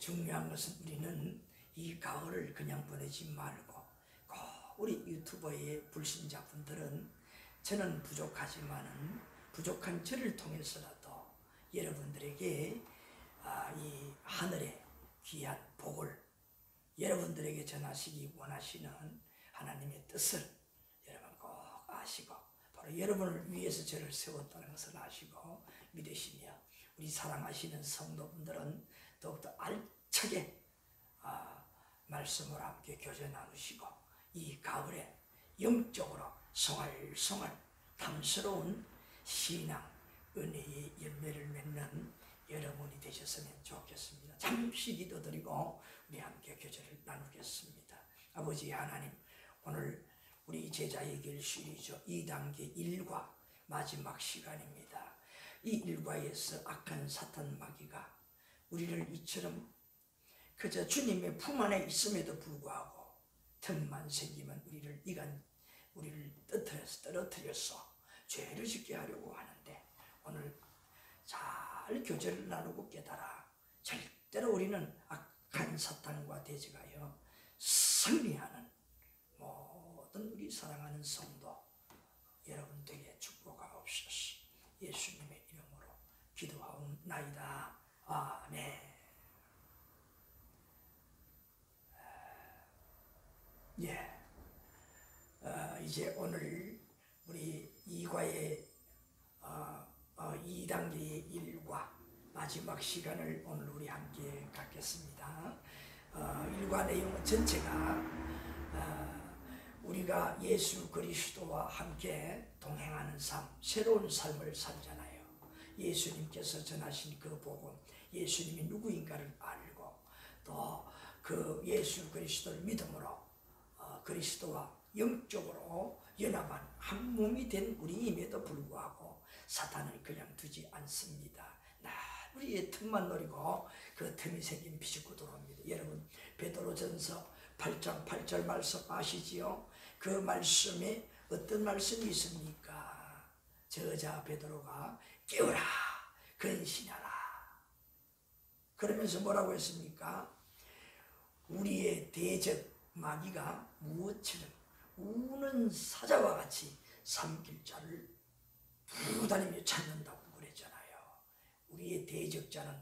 중요한 것은 우리는 이 가을을 그냥 보내지 말고 꼭 우리 유튜버의 불신자분들은 저는 부족하지만은 부족한 저를 통해서라도 여러분들에게 이 하늘의 귀한 복을 여러분들에게 전하시기 원하시는 하나님의 뜻을 여러분 꼭 아시고 바로 여러분을 위해서 저를 세웠다는 것을 아시고 믿으시며 우리 사랑하시는 성도분들은 더욱더 알차게 말씀을 함께 교제 나누시고 이 가을에 영적으로 송알송알 탐스러운 신앙 은혜의 열매를 맺는 여러분이 되셨으면 좋겠습니다. 잠시 기도드리고 우리 함께 교제를 나누겠습니다. 아버지 하나님, 오늘 우리 제자의 길 시리즈 2단계 1과 마지막 시간입니다. 이 일과에서 악한 사탄 마귀가 우리를 이처럼 그저 주님의 품 안에 있음에도 불구하고 틈만 생기면 우리를 떨어뜨려서 죄를 짓게 하려고 하는데 오늘 잘 교제를 나누고 깨달아 절대로 우리는 악한 사탄과 대적하여 승리하는 모든 우리 사랑하는 성도 여러분 되게 축복하옵소서. 예수님의 이름으로 기도하옵나이다. 아멘. 이제 오늘 우리 2과의 2단계의 1과 마지막 시간을 오늘 우리 함께 갖겠습니다. 1과 내용은 전체가 우리가 예수 그리스도와 함께 동행하는 삶, 새로운 삶을 살잖아요. 예수님께서 전하신 그 복음, 예수님이 누구인가를 알고 또 그 예수 그리스도를 믿음으로 그리스도와 영적으로 연합한 한 몸이 된 우리임에도 불구하고 사탄을 그냥 두지 않습니다. 날 우리의 틈만 노리고 그 틈이 생긴 비집고 들어옵니다. 여러분 베드로전서 8장 8절 말씀 아시지요? 그 말씀에 어떤 말씀이 있습니까? 저자 베드로가 깨어라 근신하라 그러면서 뭐라고 했습니까? 우리의 대적 마귀가 무엇처럼 우는 사자와 같이 삼킬자를 두루다니며 찾는다고 그랬잖아요. 우리의 대적자는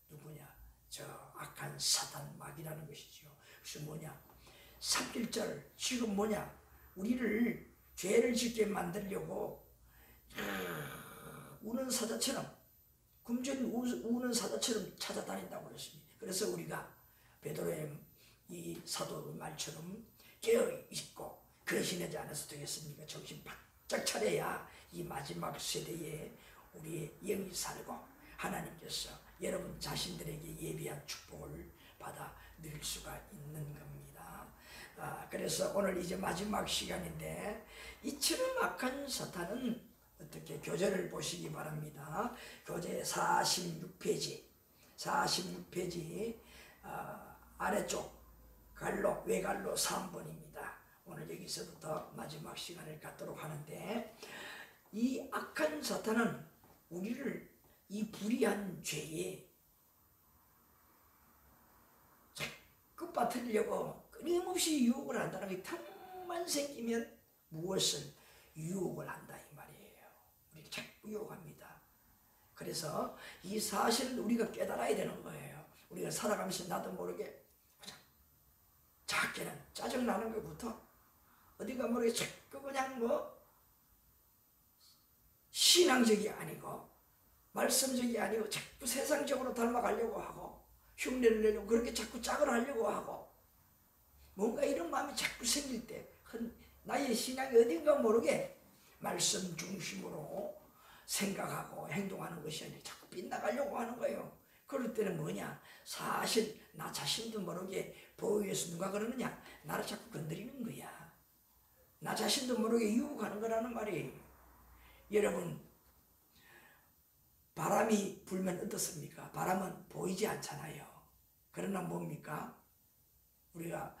누구냐? 저 악한 사탄 마귀라는 것이죠. 그래서 뭐냐? 삼킬자를 지금 뭐냐? 우리를 죄를 짓게 만들려고 우는 사자처럼 금전 우는 사자처럼 찾아다닌다고 그랬습니다. 그래서 우리가 베드로의 이 사도의 말처럼 깨어있고 근신하지 않아서 되겠습니까? 정신 바짝 차려야 이 마지막 세대에 우리의 영이 살고 하나님께서 여러분 자신들에게 예비한 축복을 받아 누릴 수가 있는 겁니다. 그래서 오늘 이제 마지막 시간인데 이처럼 악한 사탄은 어떻게 교재를 보시기 바랍니다. 교재 46페이지 아래쪽 갈로 외갈로 3번입니다. 오늘 여기서부터 마지막 시간을 갖도록 하는데 이 악한 사탄은 우리를 이 불의한 죄에 자꾸 빠뜨리려고 끊임없이 유혹을 한다는 게 틈만 생기면 무엇을 유혹을 한다 이 말이에요. 우리를 자꾸 유혹합니다. 그래서 이 사실을 우리가 깨달아야 되는 거예요. 우리가 살아가면서 나도 모르게 작게는 짜증나는 것부터 어디가 모르게 자꾸 그냥 신앙적이 아니고 말씀적이 아니고 자꾸 세상적으로 닮아가려고 하고 흉내를 내려고 그렇게 자꾸 짝을 하려고 하고 뭔가 이런 마음이 자꾸 생길 때 나의 신앙이 어딘가 모르게 말씀 중심으로 생각하고 행동하는 것이 아니라 자꾸 빗나가려고 하는 거예요. 그럴 때는 뭐냐? 사실 나 자신도 모르게 보호해서 누가 그러느냐? 나를 자꾸 건드리는 거야. 나 자신도 모르게 유혹하는 거라는 말이에요. 여러분 바람이 불면 어떻습니까? 바람은 보이지 않잖아요. 그러나 뭡니까? 우리가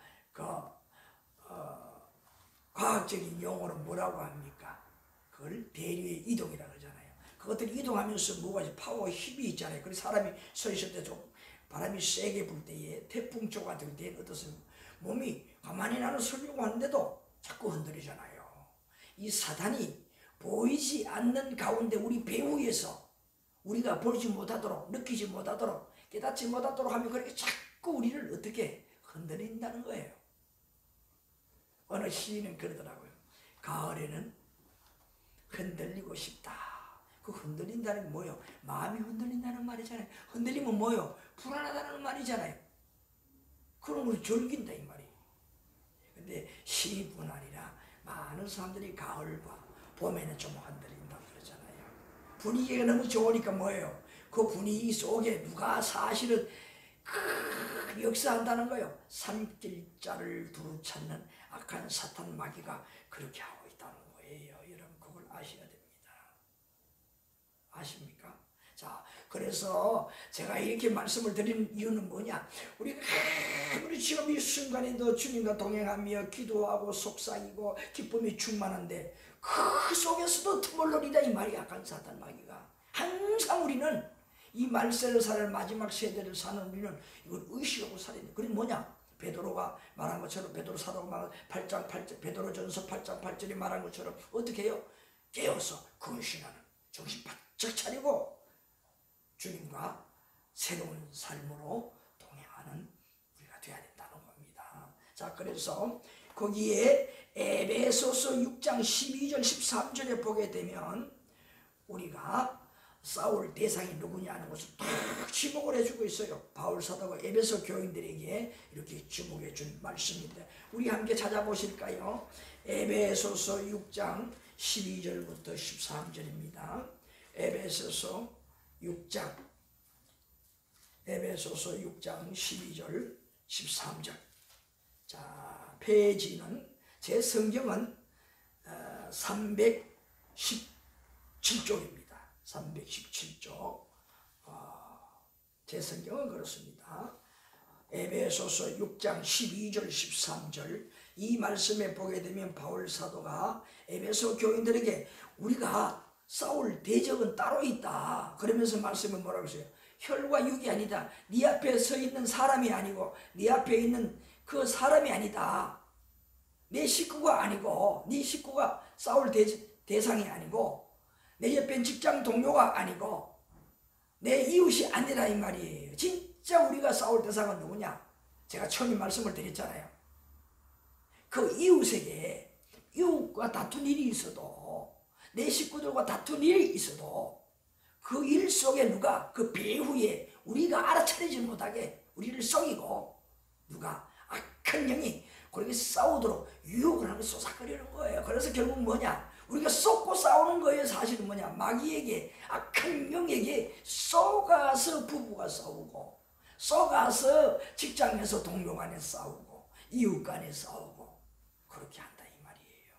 과학적인 용어로 뭐라고 합니까? 그걸 대류의 이동이라고 하잖아요. 그것들이 이동하면서 뭐가 파워 힘이 있잖아요. 그래서 사람이 서 있을 때 좀 바람이 세게 불 때에 태풍초가 될 때에 어떻습니까? 몸이 가만히 나는 서려고 하는데도 자꾸 흔들리잖아요. 이 사단이 보이지 않는 가운데 우리 배후에서 우리가 보지 못하도록, 느끼지 못하도록, 깨닫지 못하도록 하면 그렇게 자꾸 우리를 어떻게 흔들린다는 거예요. 어느 시인은 그러더라고요. 가을에는 흔들리고 싶다. 그 흔들린다는 게 뭐예요? 마음이 흔들린다는 말이잖아요. 흔들리면 뭐예요? 불안하다는 말이잖아요. 그럼 우리 즐긴다 이 말이에요. 근데 시뿐 아니라 많은 사람들이 가을과 봄에는 좀 흔들린다고 그러잖아요. 분위기가 너무 좋으니까 뭐예요? 그 분위기 속에 누가 사실은 역사한다는 거예요. 산길자를 두루 찾는 악한 사탄 마귀가 그렇게 하고 있다는 거예요. 여러분 그걸 아셔야 됩니다. 아십니까? 자, 그래서 제가 이렇게 말씀을 드리는 이유는 뭐냐? 우리 지금 이 순간에도 주님과 동행하며 기도하고 속삭이고 기쁨이 충만한데 그 속에서도 틈을노리다 이 말이 약한 사탄 마귀가 항상 우리는 이 말세를 살 마지막 세대를 사는 우리는 이걸 의식하고 살아야 돼. 그게 뭐냐? 베드로가 말한 것처럼 베드로 사도가 말한 8장 8절 베드로전서 8장 8절에 말한 것처럼 어떻게 해요? 깨어서 근신하는 정신 바짝 차리고 주님과 새로운 삶으로 동행하는 우리가 돼야 된다는 겁니다. 자, 그래서 거기에 에베소서 6장 12절 13절에 보게 되면 우리가 싸울 대상이 누구냐는 것을 딱 지목을 해주고 있어요. 바울 사도가 에베소 교인들에게 이렇게 지목해 준 말씀인데 우리 함께 찾아보실까요? 에베소서 6장 12절부터 13절입니다. 에베소서 6장 12절 13절. 자, 페이지는 제 성경은 317쪽입니다. 317쪽. 제 성경은 그렇습니다. 에베소서 6장 12절 13절 이 말씀에 보게 되면 바울 사도가 에베소 교인들에게 우리가 싸울 대적은 따로 있다. 그러면서 말씀은 뭐라고 했어요? 혈과 육이 아니다. 네 앞에 서 있는 사람이 아니고 네 앞에 있는 그 사람이 아니다. 내 식구가 아니고 네 식구가 싸울 대상이 아니고 내 옆에 직장 동료가 아니고 내 이웃이 아니라 이 말이에요. 진짜 우리가 싸울 대상은 누구냐? 제가 처음에 말씀을 드렸잖아요. 그 이웃에게 이웃과 다툰 일이 있어도 내 식구들과 다툰 일이 있어도 그 일 속에 누가 그 배후에 우리가 알아차리지 못하게 우리를 속이고 누가 악한 영이 그렇게 싸우도록 유혹을 하면서 쏘삭거리는 거예요. 그래서 결국 뭐냐? 우리가 쏟고 싸우는 거예요. 사실은 뭐냐? 마귀에게 악한 영에게 쏘가서 부부가 싸우고 쏘가서 직장에서 동료 간에 싸우고 이웃 간에 싸우고 그렇게 한다 이 말이에요.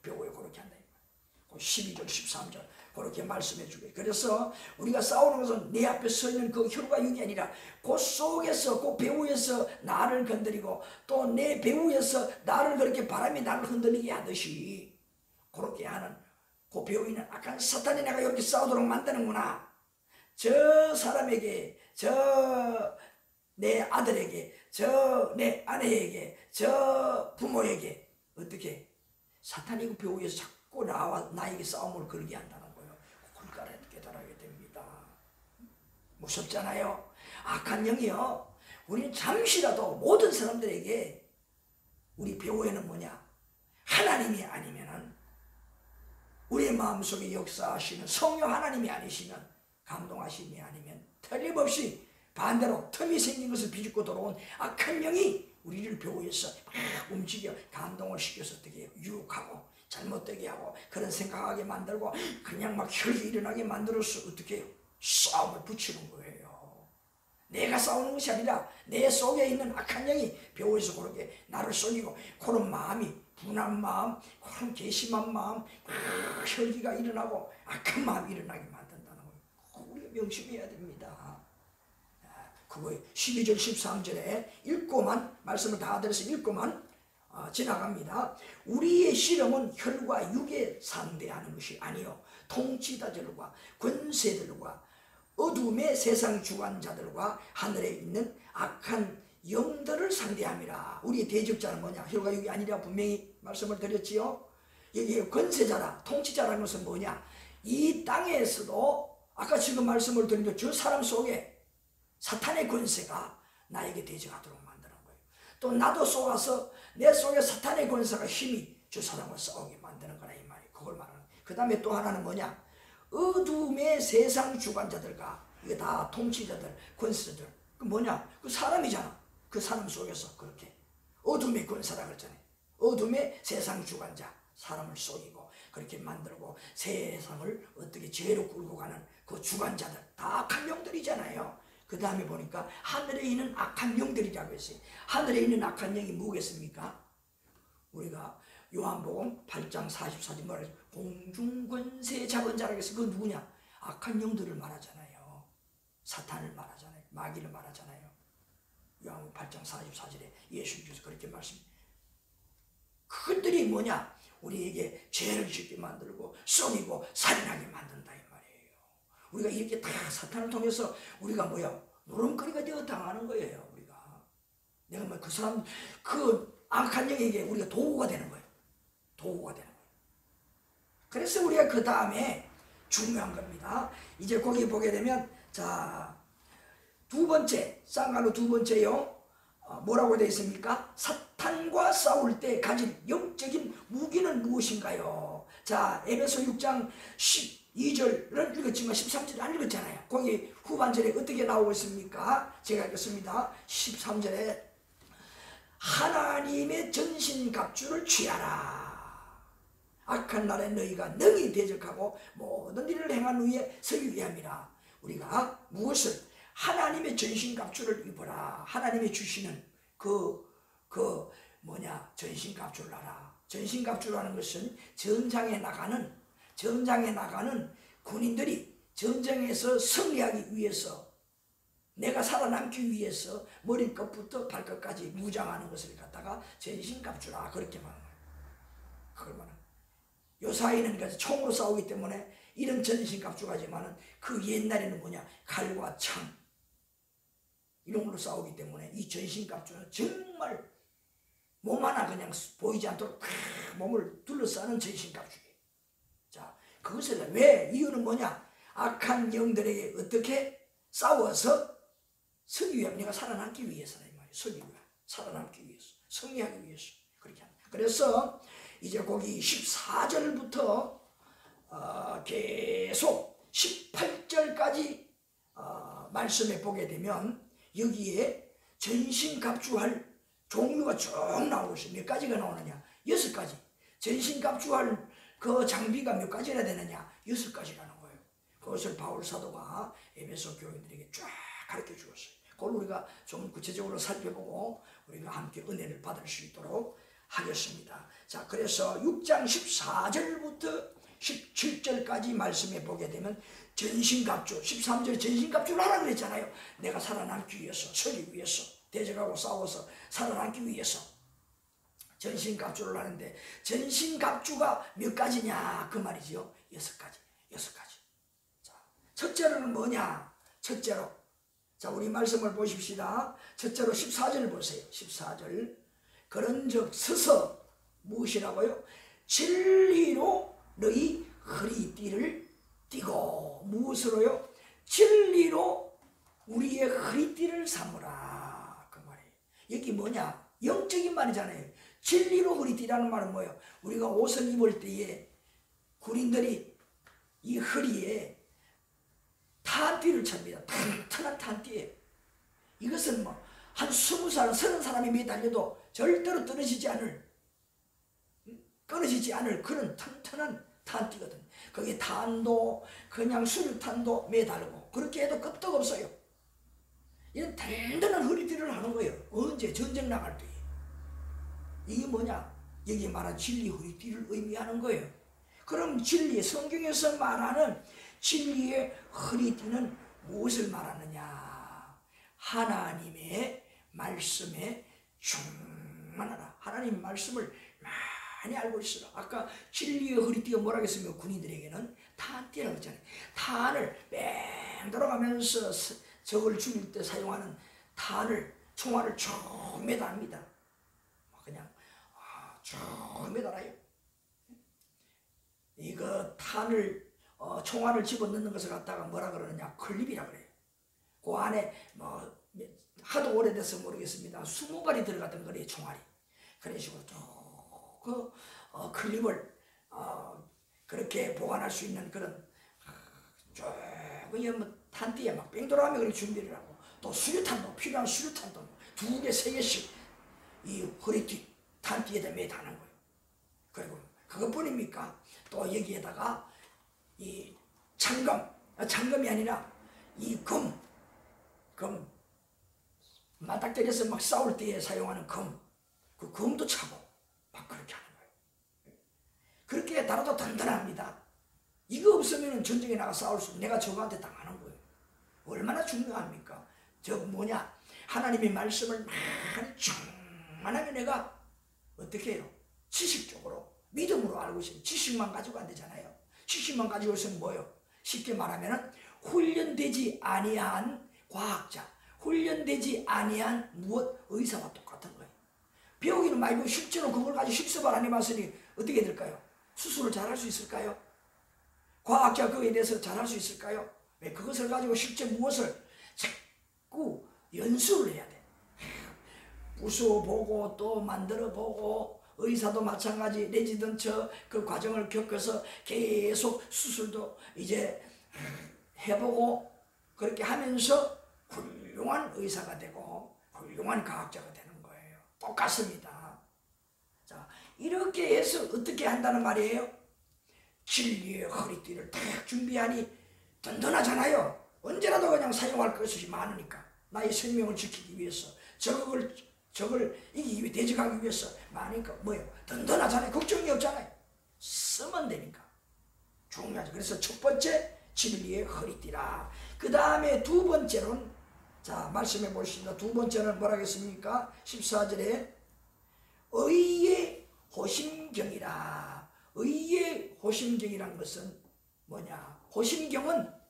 배우에 그렇게 한다 이 말이에요. 12절 13절 그렇게 말씀해 주게. 그래서 우리가 싸우는 것은 내 앞에 서 있는 그 혈과 육이 아니라 그 속에서 그 배후에서 나를 건드리고 또 내 배후에서 나를 그렇게 바람이 나를 흔들리게 하듯이 그렇게 하는 그 배후에는 악한 사탄이 내가 이렇게 싸우도록 만드는구나. 저 사람에게 저 내 아들에게 저 내 아내에게 저 부모에게 어떻게 사탄이 그 배후에서 자꾸 나에게 싸움을 걸게 한다는 거예요. 그걸 깨달아야 됩니다. 무섭잖아요. 악한 영이요. 우리는 잠시라도 모든 사람들에게 우리 배후에는 뭐냐? 하나님이 아니면은 우리의 마음속에 역사하시는 성령 하나님이 아니시면 감동하심이 아니면 틀림없이 반대로 틈이 생긴 것을 비집고 돌아온 악한 영이 우리를 배후에서 막 움직여 감동을 시켜서 어떻게 해요? 유혹하고 잘못되게 하고 그런 생각하게 만들고 그냥 막 혈기 일어나게 만들어서 어떻게 해요? 싸움을 붙이는 거예요. 내가 싸우는 것이 아니라 내 속에 있는 악한 영이 배후에서 그렇게 나를 쏘이고 그런 마음이 분한 마음, 그런 괘씸한 마음, 혈기가 일어나고 악한 마음이 일어나게 만든다는 거예요. 우리가 명심해야 됩니다. 그거 12절 13절에 읽고만 말씀을 다 들어서 읽고만 지나갑니다. 우리의 씨름은 혈과 육에 상대하는 것이 아니요 통치자들과 권세들과 어둠의 세상 주관자들과 하늘에 있는 악한 영들을 상대함이라. 우리의 대적자는 뭐냐? 혈과 육이 아니라 분명히 말씀을 드렸지요. 여기 권세자라, 통치자라는 것은 뭐냐? 이 땅에서도 아까 지금 말씀을 드린 것, 저 사람 속에 사탄의 권세가 나에게 대적하도록 만드는 거예요. 또 나도 속아서 내 속에 사탄의 권세가 힘이 저 사람을 싸우게 만드는 거라 이 말이에요. 그걸 말하는 거예요. 그 다음에 또 하나는 뭐냐? 어둠의 세상 주관자들과, 이게 다 통치자들, 권세자들, 그 뭐냐? 그 사람이잖아. 그 사람 속에서 그렇게 어둠의 권세라 그랬잖아요. 어둠의 세상 주관자, 사람을 속이고 그렇게 만들고 세상을 어떻게 죄로 끌고 가는 그 주관자들, 다 악한 영들이잖아요. 그 다음에 보니까 하늘에 있는 악한 영들이라고 했어요. 하늘에 있는 악한 영이 뭐겠습니까? 우리가 요한복음 8장 44절 말해서 공중권세 잡은 자라고 해서 그건 누구냐? 악한 영들을 말하잖아요. 사탄을 말하잖아요. 마귀를 말하잖아요. 요한복음 8장 44절에 예수님께서 그렇게 말씀해요. 그것들이 뭐냐? 우리에게 죄를 짓게 만들고 썩이고 살인하게 만든다 이 말이에요. 우리가 이렇게 다 사탄을 통해서 우리가 뭐야? 노름거리가 되어 당하는 거예요. 우리가 내가 뭐 그 사람 그 악한 영에게 우리가 도구가 되는 거예요. 도구가 되는 거예요. 그래서 우리가 그 다음에 중요한 겁니다. 이제 거기 보게 되면 자, 두 번째, 쌍갈로 두 번째요. 뭐라고 되어 있습니까? 사탄과 싸울 때 가진 영적인 무기는 무엇인가요? 자, 에베소 6장 12절은 읽었지만 13절을 안 읽었잖아요. 거기 후반절에 어떻게 나오고 있습니까? 제가 읽겠습니다. 13절에 하나님의 전신갑주를 취하라. 악한 날에 너희가 능히 대적하고 모든 일을 행한 후에 서기 위함이라. 우리가 무엇을? 하나님의 전신갑주를 입어라. 하나님이 주시는 전신갑주를 하라. 전신갑주라는 것은 전장에 나가는 군인들이 전쟁에서 승리하기 위해서, 내가 살아남기 위해서 머리끝부터 발끝까지 무장하는 것을 갖다가 전신갑주라 그렇게 말하는 거예요. 그걸 말하는 거예요. 요사이는 그래서 총으로 싸우기 때문에 이런 전신갑주가지만은 그 옛날에는 뭐냐? 칼과 창 이런 걸로 싸우기 때문에 이 전신갑주는 정말 몸 하나 그냥 보이지 않도록 몸을 둘러싸는 전신갑주예요. 자, 그것을 왜? 이유는 뭐냐? 악한 영들에게 어떻게 싸워서 서기 위함, 내가 살아남기 위해서라 이 말이에요. 서기 위함, 살아남기 위해서, 승리하기 위해서 그렇게 합니다. 그래서 이제 거기 14절부터 계속 18절까지 말씀해 보게 되면 여기에 전신갑주할 종류가 쭉 나오고 있어요. 몇 가지가 나오느냐? 6가지. 전신갑주할 그 장비가 몇 가지나 되느냐? 6가지라는 거예요. 그것을 바울 사도가 에베소 교인들에게 쫙 가르쳐 주었어요. 그걸 우리가 좀 구체적으로 살펴보고 우리가 함께 은혜를 받을 수 있도록 하겠습니다. 자, 그래서 6장 14절부터 17절까지 말씀해 보게 되면 전신갑주, 13절 전신갑주를 하라 그랬잖아요. 내가 살아남기 위해서, 서기 위해서, 대적하고 싸워서 살아남기 위해서 전신갑주를 하는데, 전신갑주가 몇 가지냐 그 말이죠. 6가지. 자, 첫째로는 뭐냐? 첫째로, 자, 우리 말씀을 보십시다. 첫째로 14절 보세요. 14절. 그런즉 서서 무엇이라고요? 진리로 너희 허리띠를 띠고. 무엇으로요? 진리로 우리의 허리띠를 삼으라 그 말이에요. 여기 뭐냐? 영적인 말이잖아요. 진리로 허리띠라는 말은 뭐예요? 우리가 옷을 입을 때에 군인들이 이 허리에 탄띠를 찹니다. 튼튼한 탄띠에. 이것은 뭐 한 20살, 30사람이 매달려도 절대로 끊어지지 않을 그런 튼튼한 탄띠거든. 거기에 탄도, 그냥 수류탄도 매달고 그렇게 해도 끄떡없어요. 이런 든든한 허리띠를 하는 거예요. 언제? 전쟁 나갈 때. 이게 뭐냐? 여기 말한 진리 허리띠를 의미하는 거예요. 그럼 진리, 성경에서 말하는 진리의 허리띠는 무엇을 말하느냐? 하나님의 말씀에 충만하라. 하나님 말씀을 많이 알고 있어요. 아까 진리의 허리띠가 뭐라고 했으면 군인들에게는 탄띠라고 했잖아요. 탄을 뺑 돌아가면서 적을 죽일 때 사용하는 탄을, 총알을 쭉 매달합니다. 그냥 쭉 매달아요. 이거 탄을 총알을 집어넣는 것을 갖다가 뭐라 그러느냐, 클립이라 그래요. 그 안에 뭐 하도 오래돼서 모르겠습니다. 20발이 들어갔던 거래요, 총알이. 그런 식으로 쭉 클립을 그렇게 보관할 수 있는 그런 쭉 탄띠에 막 뺑 돌아가며 그렇게 준비를 하고, 또 수류탄도 필요한 수류탄도 2개, 3개씩 이 허리띠 탄띠에다 매다는 거예요. 그리고 그것뿐입니까? 또 여기에다가 이 창금이 아니라 이 금 맞닥뜨려서 막 싸울 때에 사용하는 그 금도 차고 막 그렇게 하는 거예요. 그렇게 달아도 든든합니다. 이거 없으면 전쟁에 나가 싸울 수, 내가 저거한테 당하는 거예요. 얼마나 중요합니까? 하나님의 말씀을 많이 충만하게 내가 어떻게 해요? 지식적으로, 믿음으로 알고 있어요. 지식만 가지고 안 되잖아요. 지식만 가지고 있으면 뭐예요? 쉽게 말하면 훈련되지 아니한 과학자, 훈련되지 아니한 의사와 똑같은 거예요. 배우기는 많이 배우고 실제로 그걸 가지고 실습을 안 해봤으니 어떻게 될까요? 수술을 잘할 수 있을까요? 과학자 그거에 대해서 잘할 수 있을까요? 왜 그것을 가지고 실제 무엇을 자꾸 연수를 해야 돼. 부숴보고 또 만들어보고, 의사도 마찬가지, 레지던처 그 과정을 겪어서 계속 수술도 이제 해보고 그렇게 하면서 훌륭한 의사가 되고 훌륭한 과학자가 되는 거예요. 똑같습니다. 자, 이렇게 해서 어떻게 한다는 말이에요? 진리의 허리띠를 딱 준비하니 든든하잖아요. 언제라도 그냥 사용할 것이 많으니까, 나의 생명을 지키기 위해서, 적을 이기기 위해, 대적하기 위해서 많으니까 뭐예요? 든든하잖아요. 걱정이 없잖아요. 쓰면 되니까. 중요하죠. 그래서 첫 번째, 진리의 허리띠라. 그 다음에 두 번째는, 자, 말씀해 보십니다. 두 번째는 뭐라고 했습니까? 14절에 의의 호심경이라. 의의 호심경이란 것은 뭐냐? 호심경은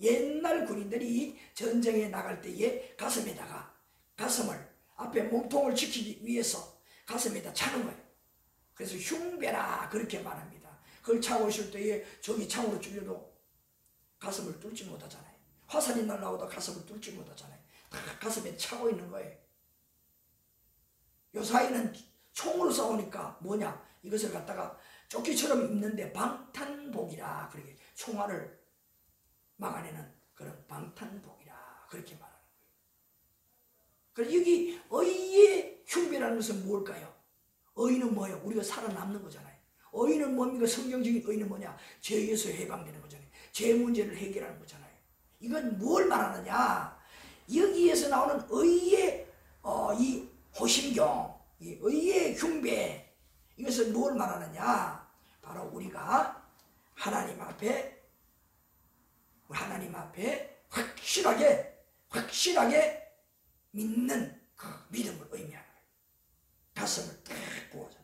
옛날 군인들이 전쟁에 나갈 때에 가슴을 앞에 몸통을 지키기 위해서 가슴에다 차는 거예요. 그래서 흉배라 그렇게 말합니다. 그걸 차고 있을 때에 적이 창으로 찔려도 가슴을 뚫지 못하잖아요. 화살이 날라오다 가슴을 뚫지 못하잖아요. 다 가슴에 차고 있는 거예요. 요사이는 총으로 싸우니까 뭐냐? 이것을 갖다가 조끼처럼 입는데 방탄복이라, 그렇게 총알을 막아내는 그런 방탄복이라 그렇게 말하는 거예요. 그래서 여기 의의 흉배라는 것은 뭘까요? 의는 뭐예요? 우리가 살아남는 거잖아요. 의는 뭡니까? 성경적인 의는 뭐냐? 죄에서 해방되는 거잖아요. 죄 문제를 해결하는 거잖아요. 이건 뭘 말하느냐? 여기에서 나오는 의의 이 호심경, 이 의의 흉배, 이것은 뭘 말하느냐? 바로 우리가 하나님 앞에 확실하게 믿는 그 믿음을 의미하는 거예요. 가슴을 딱 부어서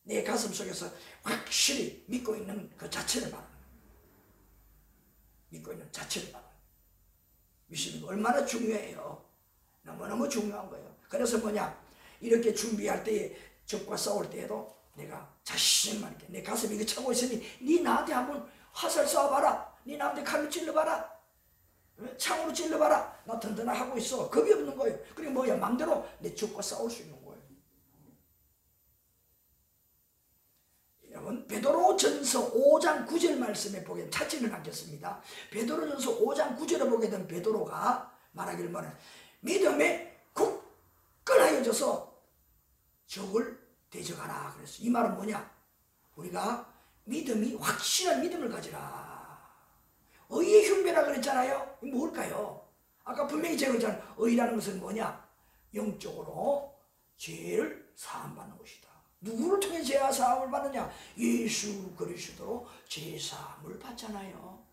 내 가슴 속에서 확실히 믿고 있는 그 자체를 말하는 거예요. 믿고 있는 자체를 말하는 거예요. 믿음이 얼마나 중요해요. 너무너무 중요한 거예요. 그래서 뭐냐? 이렇게 준비할 때에, 적과 싸울 때에도 내가 자신만 있게, 내 가슴에 이거 차고 있으니 네 나한테 한번 화살 쏴봐라. 네 나한테 칼로 찔러봐라. 창으로 찔러봐라. 나 든든하고 있어. 겁이 없는 거예요. 그리고 뭐야? 마음대로 내 적과 싸울 수 있는 거예요. 여러분, 베드로전서 5장 9절 말씀에 보게 찾지는 않겠습니다. 베드로전서 5장 9절에 보게 된 베드로가 말하기를 뭐냐? 믿음에 굳건하여져서 적을 대적하라 그랬어. 이 말은 뭐냐? 우리가 확실한 믿음을 가지라. 의의 흉배라 그랬잖아요. 뭘까요? 아까 분명히 제가 그랬잖아요. 의라는 것은 뭐냐? 영적으로 죄를 사함받는 것이다. 누구를 통해 죄 사함을 받느냐? 예수 그리스도로 죄 사함을 받잖아요.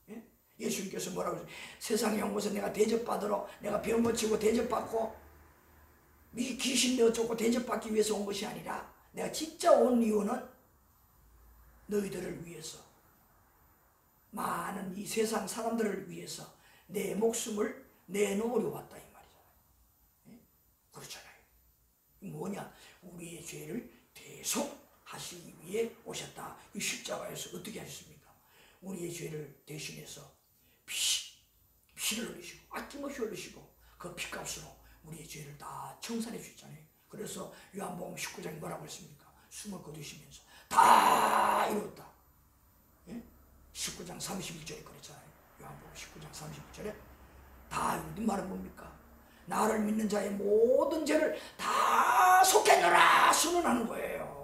예? 예수님께서 뭐라고 그러세요? 세상에 온 것은 내가 대접받으러, 내가 병 고치고 대접받고 귀신 내어쫓고 대접받기 위해서 온 것이 아니라 내가 진짜 온 이유는 너희들을 위해서, 많은 이 세상 사람들을 위해서 내 목숨을 내놓으려 왔다 이 말이잖아요. 그렇잖아요. 뭐냐? 우리의 죄를 대속하시기 위해 오셨다. 이 십자가에서 어떻게 하셨습니까? 우리의 죄를 대신해서 피를 흘리시고 아낌없이 흘리시고 그 피값으로 우리의 죄를 다 청산해 주셨잖아요. 그래서 요한복음 19장에 뭐라고 했습니까? 숨을 거두시면서 다 이뤘다. 19장 31절에 그랬잖아요. 요한복음 19장 31절에 다 이룬 말은 뭡니까? 나를 믿는 자의 모든 죄를 다 속했노라 선언하는 거예요.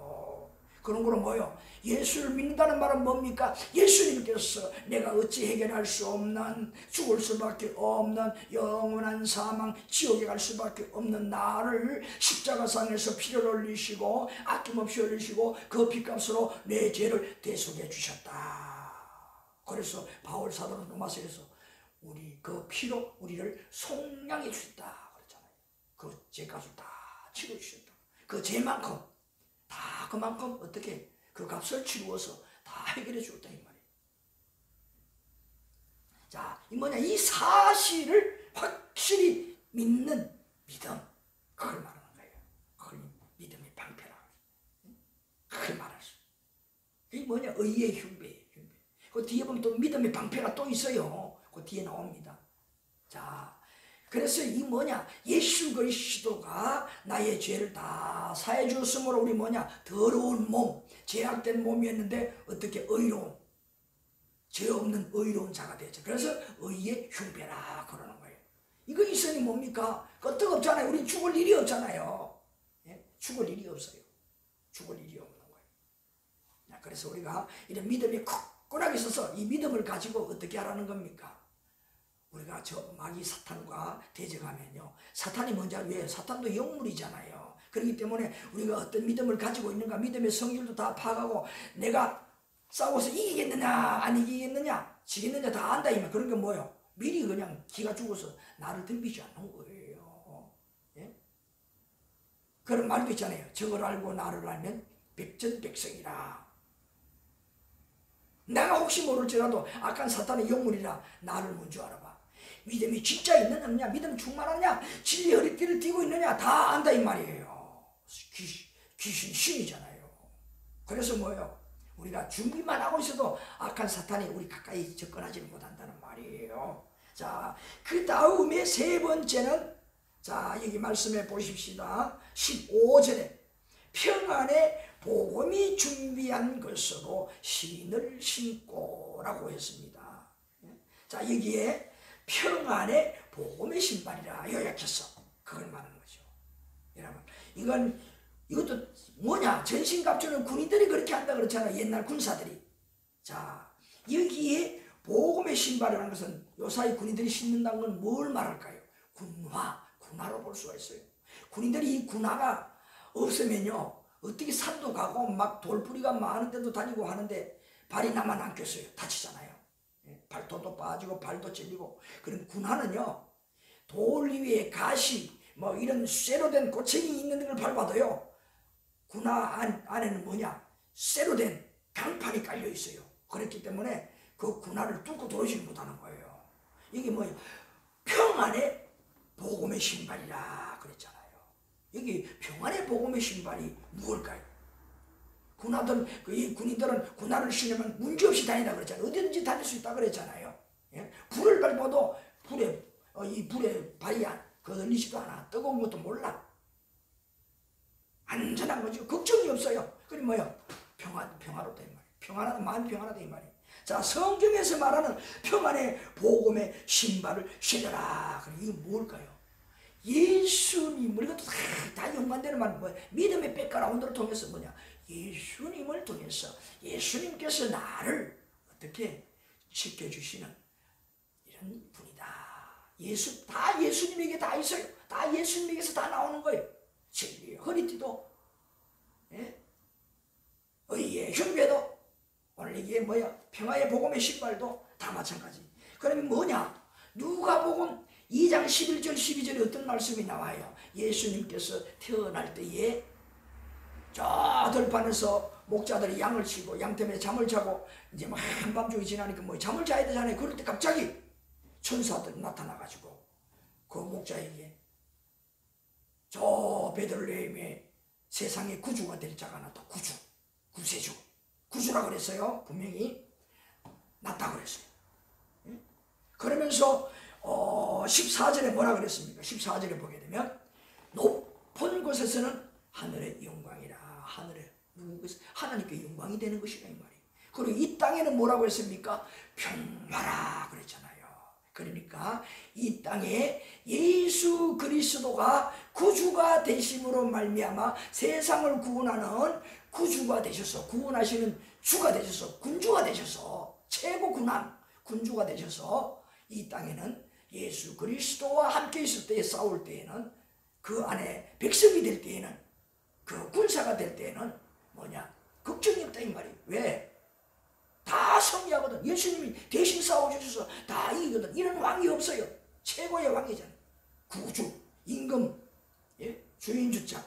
그런 거는 뭐예요? 예수를 믿는다는 말은 뭡니까? 예수님께서 내가 어찌 해결할 수 없는, 죽을 수밖에 없는 영원한 사망, 지옥에 갈 수밖에 없는 나를 십자가상에서 피를 흘리시고 아낌없이 흘리시고 그 피값으로 내 죄를 대속해 주셨다. 그래서 바울 사도는 로마서에서 우리 그 피로 우리를 속량해 주셨다 그랬잖아요. 그 죄값을 다 치러 주셨다. 그 죄만큼 다 그만큼 어떻게 그 값을 치루어서 다 해결해 주었다 이 말이에요. 자, 이 뭐냐? 이 사실을 확실히 믿는 믿음, 그걸 말하는 거예요. 그걸 믿음의 방패라. 그걸 말할 수. 이게 뭐냐? 의의 흉배예요. 흉배. 그 뒤에 보면 또 믿음의 방패가 또 있어요. 그 뒤에 나옵니다. 자, 그래서 이 뭐냐? 예수 그리스도가 나의 죄를 다 사해 주었으므로 우리 뭐냐? 더러운 몸, 죄악된 몸이었는데 어떻게 의로운, 죄 없는 의로운 자가 되죠. 그래서 의의 흉배라 그러는 거예요. 이거 있으니 뭡니까? 끄떡없잖아요. 우리 죽을 일이 없잖아요. 예? 죽을 일이 없어요. 죽을 일이 없는 거예요. 그래서 우리가 이런 믿음이 굳건하게 있어서 이 믿음을 가지고 어떻게 하라는 겁니까? 우리가 저 마귀 사탄과 대적하면요, 사탄이 뭔지 알아요? 사탄도 영물이잖아요. 그렇기 때문에 우리가 어떤 믿음을 가지고 있는가, 믿음의 성질도 다 파악하고 내가 싸워서 이기겠느냐 안 이기겠느냐 지겠느냐 다 안다 이면 그런 게 뭐예요? 미리 그냥 기가 죽어서 나를 덤비지 않는 거예요. 예? 그런 말도 있잖아요. 저걸 알고 나를 알면 백전백승이라. 내가 혹시 모를지라도 악한 사탄의 영물이라 나를 먼저 알아봐. 믿음이 진짜 있느냐 없느냐, 믿음 충만하냐, 진리 허리띠를 띠고 있느냐 다 안다 이 말이에요. 귀신 신이잖아요. 그래서 뭐예요? 우리가 준비만 하고 있어도 악한 사탄이 우리 가까이 접근하지는 못한다는 말이에요. 자, 그 다음에 세 번째는, 자 여기 말씀해 보십시다. 15절에 평안의 복음이 준비한 것으로 신을 신고 라고 했습니다. 자, 여기에 평안의 복음의 신발이라 요약해서 그걸 말하는 거죠. 여러분, 이것도 뭐냐? 전신갑주는 군인들이 그렇게 한다 그렇잖아요. 옛날 군사들이. 자, 여기에 복음의 신발이라는 것은 요사이 군인들이 신는다는 건 뭘 말할까요? 군화로 볼 수가 있어요. 군인들이 이 군화가 없으면요, 어떻게 산도 가고 막 돌뿌리가 많은 데도 다니고 하는데 발이 나만 안 꼈어요. 다치잖아요. 발톱도 빠지고 발도 찔리고. 그런 군화는요, 돌 위에 가시 뭐 이런 쇠로 된 고챙이 있는 걸 밟아도요, 군화 안에는 뭐냐? 쇠로 된 강판이 깔려 있어요. 그렇기 때문에 그 군화를 뚫고 들어오지 못하는 거예요. 이게 뭐예요? 평안의 복음의 신발이라 그랬잖아요. 여기 평안의 복음의 신발이 무엇일까요? 이 군인들은 군화를 신으면 문제없이 다닌다 그랬잖아요. 어디든지 다닐 수 있다 그랬잖아요. 예? 불을 밟아도 이 불에 발이 걸리지도 않아. 뜨거운 것도 몰라. 안전한 거죠. 걱정이 없어요. 그게 뭐예요? 평화롭다 이 말이에요. 마음이 평안하다 이 말이에요. 자, 성경에서 말하는 평안의 복음의 신발을 신으라. 이게 뭘까요? 예수님을, 이것도 다 연관되는 말은 뭐예요? 믿음의 백그라운드를 통해서 뭐냐? 예수님을 통해서 예수님께서 나를 어떻게 지켜주시는 이런 분이다. 다 예수님에게 다 있어요. 다 예수님에게서 다 나오는 거예요. 진리, 허리띠도, 예? 의의 흉배도, 오늘 이게 뭐야? 평화의 복음의 신발도 다 마찬가지. 그러면 뭐냐? 누가복음 2장 11절 12절에 어떤 말씀이 나와요? 예수님께서 태어날 때에 저 들판에서 목자들이 양을 치고 양 때문에 잠을 자고 이제 막 한밤중이 지나니까 뭐 잠을 자야 되잖아요. 그럴 때 갑자기 천사들이 나타나가지고 그 목자에게 저 베들레헴에 세상에 구주가 될 자가 나타. 구세주, 구주라고 그랬어요. 분명히 났다고 그랬어요. 그러면서 14절에 뭐라 그랬습니까? 14절에 보게 되면 높은 곳에서는 하늘의 영광이라. 하나님께 영광이 되는 것이라 이 말이에요. 그리고 이 땅에는 뭐라고 했습니까? 평화라 그랬잖아요. 그러니까 이 땅에 예수 그리스도가 구주가 되심으로 말미암아 세상을 구원하는 구주가 되셔서, 구원하시는 주가 되셔서, 군주가 되셔서, 최고 군주가 되셔서 이 땅에는 예수 그리스도와 함께 있을 때에, 싸울 때에는, 그 안에 백성이 될 때에는, 그 군사가 될 때에는 뭐냐? 걱정이 없다 이 말이에요. 왜? 다 승리하거든. 예수님이 대신 싸워주셔서 다 이기거든. 이런 왕이 없어요. 최고의 왕이잖아요. 구주, 임금, 주인주자.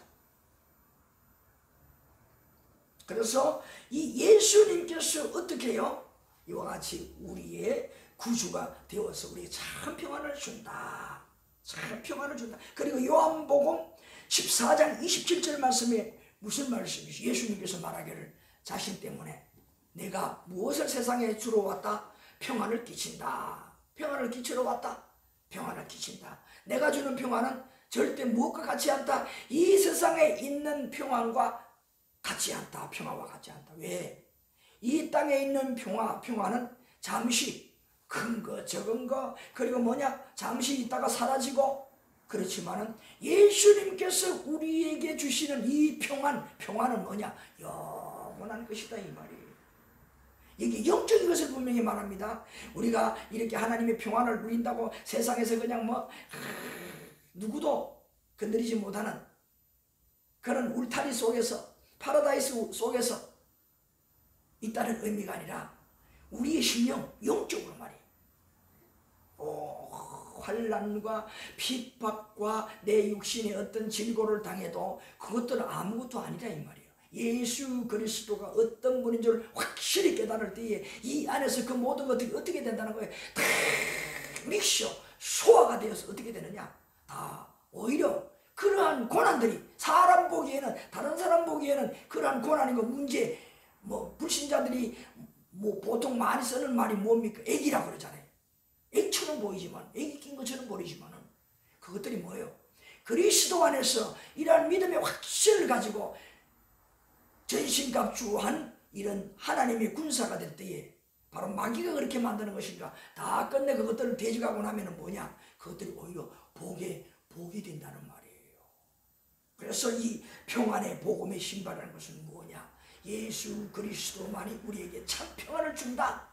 그래서 이 예수님께서 어떻게 해요? 이와 같이 우리의 구주가 되어서 우리에게 참 평안을 준다. 참 평안을 준다. 그리고 요한복음 14장 27절 말씀에 무슨 말씀이시? 예수님께서 말하기를 자신 때문에 내가 무엇을 세상에 주러 왔다? 평안을 끼친다. 평안을 끼치러 왔다. 평안을 끼친다. 내가 주는 평안은 절대 무엇과 같지 않다. 이 세상에 있는 평안과 같지 않다. 평화와 같지 않다. 왜? 이 땅에 있는 평화는 잠시 큰 거 적은 거 그리고 뭐냐 잠시 있다가 사라지고, 그렇지만은 예수님께서 우리에게 주시는 이 평안은 뭐냐? 영원한 것이다 이 말이에요. 이게 영적인 것을 분명히 말합니다. 우리가 이렇게 하나님의 평안을 누린다고 세상에서 그냥 누구도 건드리지 못하는 그런 울타리 속에서, 파라다이스 속에서 있다는 의미가 아니라 우리의 심령, 영적으로 말이에요. 환난과 핍박과 내 육신의 어떤 질고를 당해도 그것들은 아무것도 아니라 이 말이에요. 예수 그리스도가 어떤 분인 줄 확실히 깨달을 때에 이 안에서 그 모든 것들이 어떻게 된다는 거예요. 다 믹셔, 소화가 되어서 어떻게 되느냐. 오히려 그러한 고난들이 사람 보기에는, 다른 사람 보기에는 그러한 고난이고 문제, 불신자들이 보통 많이 쓰는 말이 뭡니까? 액이라고 그러잖아요. 액처럼 보이지만, 액이 낀 것처럼 보이지만은 그것들이 뭐예요? 그리스도 안에서 이러한 믿음의 확신을 가지고 전신갑주한 이런 하나님의 군사가 될 때에 바로 마귀가 그렇게 만드는 것인가? 다 끝내 그것들을 대적하고 나면은 뭐냐? 그것들이 오히려 복이 된다는 말이에요. 그래서 이 평안의 복음의 신발이라는 것은 뭐냐? 예수 그리스도만이 우리에게 참 평안을 준다.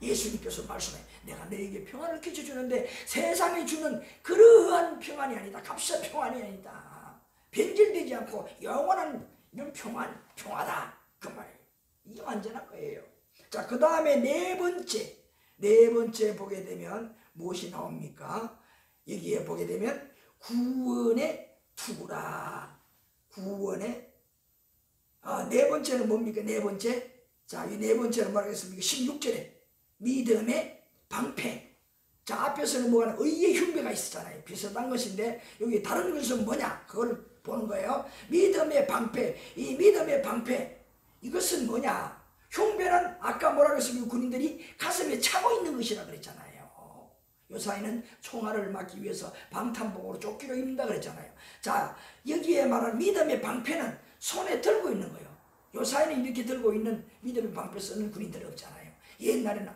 예수님께서 말씀해 내가 너에게 평안을 끼쳐주는데 세상에 주는 그러한 평안이 아니다. 값싼 평안이 아니다. 변질되지 않고 영원한 이런 평화다. 그 말이에요. 이게 완전한 거예요. 자, 그 다음에 네 번째 보게 되면 무엇이 나옵니까? 여기에 보게 되면 구원의 투구라. 구원의 네 번째는 뭡니까? 네 번째. 자, 이 네 번째는 뭐라겠습니까? 16절에 믿음의 방패. 자, 앞에서는 뭐가 의의 흉배가 있었잖아요. 비슷한 것인데 여기 다른 것은 뭐냐? 그걸 보는 거예요. 믿음의 방패. 이 믿음의 방패, 이것은 뭐냐? 흉배는 아까 뭐라고 했습니까? 군인들이 가슴에 차고 있는 것이라 그랬잖아요. 요사이는 총알을 막기 위해서 방탄복으로 조끼를 입는다 그랬잖아요. 자, 여기에 말하는 믿음의 방패는 손에 들고 있는 거예요. 요사이는 이렇게 들고 있는 믿음의 방패 쓰는 군인들이 없잖아요. 옛날에는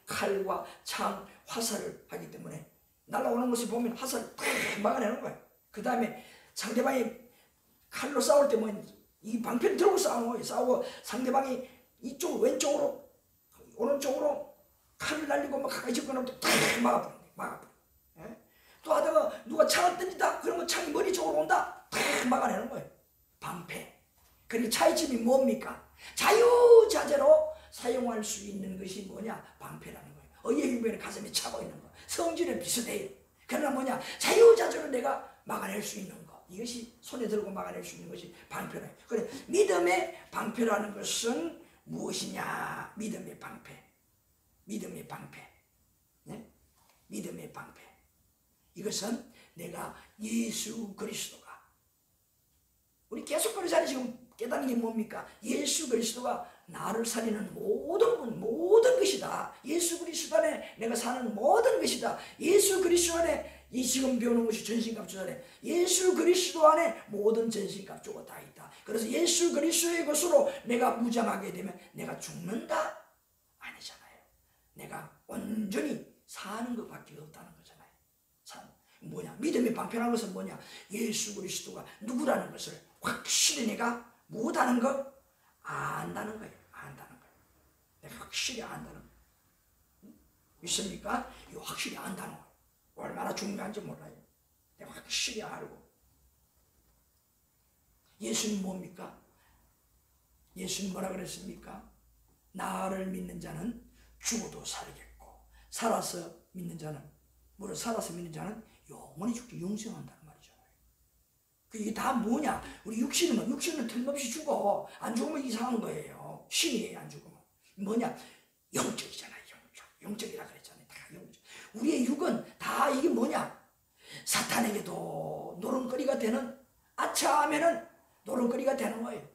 칼과 창, 화살을 하기 때문에 날아오는 것을 보면 화살을 탁 막아내는 거예요. 그 다음에 상대방이 칼로 싸울 때 이 방패를 들고 싸우는 거예요. 싸우고 상대방이 이쪽 왼쪽으로 오른쪽으로 칼을 날리고 막 가까이 접근하면 탁 막아버리는 거예요. 또 하다가 누가 창을 던진다 그러면 창이 머리 쪽으로 온다, 탁 막아내는 거예요. 방패. 그리고 차이점이 뭡니까? 자유자재로 사용할 수 있는 것이 뭐냐? 방패라는 거예요. 의의 흉배는 가슴에 차고 있는 거. 성질은 비슷해요. 그러나 뭐냐? 자유자재로 내가 막아낼 수 있는 거. 이것이 손에 들고 막아낼 수 있는 것이 방패라. 그래, 믿음의 방패라는 것은 무엇이냐? 믿음의 방패. 믿음의 방패. 네? 믿음의 방패. 이것은 내가 예수 그리스도가, 우리 계속 그러잖아요. 지금 깨닫는 게 뭡니까? 예수 그리스도가 나를 살리는 모든 것이다. 예수 그리스도 안에 내가 사는 모든 것이다. 예수 그리스도 안에 이 지금 배우는 것이 전신갑주 안에 예수 그리스도 안에 모든 전신갑주가 다 있다. 그래서 예수 그리스도의 것으로 내가 무장하게 되면 내가 죽는다? 아니잖아요. 내가 온전히 사는 것밖에 없다는 거잖아요. 뭐냐? 믿음의 방패라는 것은 뭐냐? 예수 그리스도가 누구라는 것을 확실히 내가 못하는 것 안다는 거예요. 안다는 거예요. 내가 확실히 안다는 거예요. 믿습니까? 이거 확실히 안다는 거예요. 얼마나 중요한지 몰라요. 내가 확실히 알고. 예수님 뭡니까? 예수님 뭐라 그랬습니까? 나를 믿는 자는 죽어도 살겠고 살아서 믿는 자는 영원히 죽지 영생한다는 말이잖아요. 이게 다 뭐냐? 우리 육신은 틀림없이 죽어. 안 죽으면 이상한 거예요. 신이에요. 안 죽으면. 뭐냐? 영적이잖아요. 영적이라 그랬잖아요. 다 영적. 우리의 육은 다 이게 뭐냐? 사탄에게도 노름거리가 되는, 아차하면은 노름거리가 되는 거예요.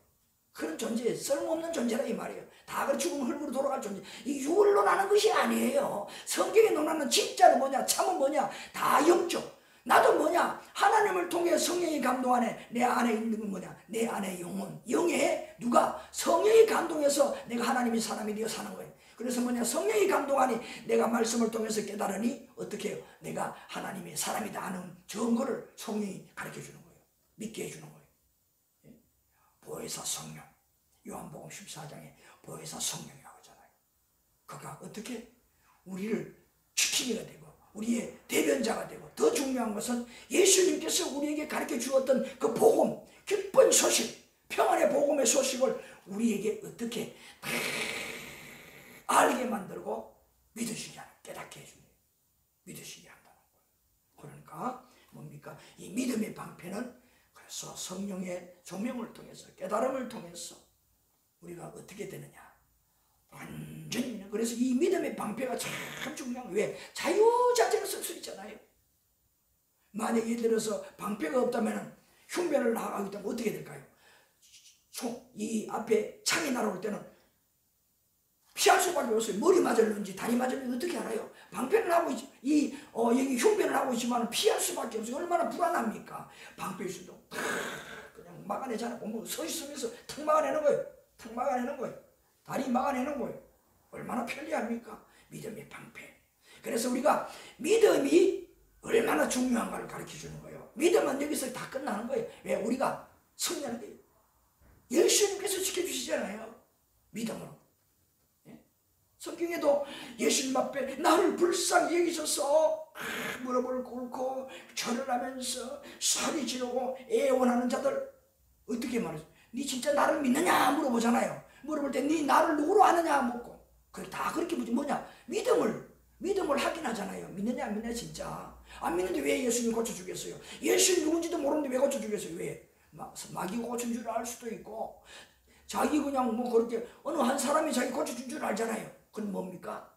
그런 존재, 쓸모없는 존재라 이 말이에요. 다 그 죽으면 흙으로 돌아갈 존재. 이 육을 논하는 것이 아니에요. 성경에 논하는 진짜는 뭐냐? 참은 뭐냐? 다 영적. 나도 뭐냐? 하나님을 통해 성령의 감동 안에 내 안에 있는 건 뭐냐? 내 안에 영혼, 영에 누가? 성령의 감동해서 내가 하나님의 사람이 되어 사는 거예요. 그래서 뭐냐? 성령의 감동 안에 내가 말씀을 통해서 깨달으니 어떻게 해요? 내가 하나님의 사람이다 하는 증거를 성령이 가르쳐 주는 거예요. 믿게 해주는 거예요. 보혜사 성령, 요한복음 14장에 보혜사 성령이라고 하잖아요. 그가 어떻게 우리를 지키기가 되고 우리의 대변자가 되고, 더 중요한 것은 예수님께서 우리에게 가르쳐 주었던 그 복음, 기쁜 소식, 평안의 복음의 소식을 우리에게 어떻게 알게 만들고 믿으시게 하는, 깨닫게 해주는, 믿으시게 한다는 거예요. 그러니까 뭡니까? 이 믿음의 방패는 그래서 성령의 조명을 통해서, 깨달음을 통해서 우리가 어떻게 되느냐? 완전히. 그래서 이 믿음의 방패가 참 중요한 거예요. 왜? 자유자재로 쓸 수 있잖아요. 만약 예를 들어서 방패가 없다면 흉배를 나가기 때문에 어떻게 될까요? 이 앞에 창이 날아올 때는 피할 수밖에 없어요. 머리 맞을는지 다리 맞을는지 어떻게 알아요? 방패는 하고 있지, 여기 흉배는 하고 있지만 피할 수밖에 없어요. 얼마나 불안합니까? 방패 있어도 그냥 막아내잖아요. 뭐 서 있으면서 탁 막아내는 거예요. 탁 막아내는 거예요. 다리 막아내는 거예요. 얼마나 편리합니까? 믿음의 방패. 그래서 우리가 믿음이 얼마나 중요한가를 가르쳐 주는 거예요. 믿음은 여기서 다 끝나는 거예요. 왜? 우리가 승리하는 거예요. 예수님께서 지켜주시잖아요. 믿음으로. 성경에도 예수님 앞에 나를 불쌍히 여기셔서 무릎을 꿇고 절을 하면서 살이 지르고 애원하는 자들 어떻게 말해서 네 진짜 나를 믿느냐 물어보잖아요. 물어볼 때 네 나를 누구로 아느냐 묻고, 다 그렇게 묻지. 뭐냐? 믿음을 확인하잖아요. 믿느냐 안 믿느냐. 진짜 안 믿는데 왜 예수님 고쳐주겠어요? 예수님 누군지도 모르는데 왜 고쳐주겠어요? 왜? 마귀가 고친 줄 알 수도 있고, 자기 그냥 뭐 그렇게 어느 한 사람이 자기 고쳐준 줄 알잖아요. 그건 뭡니까?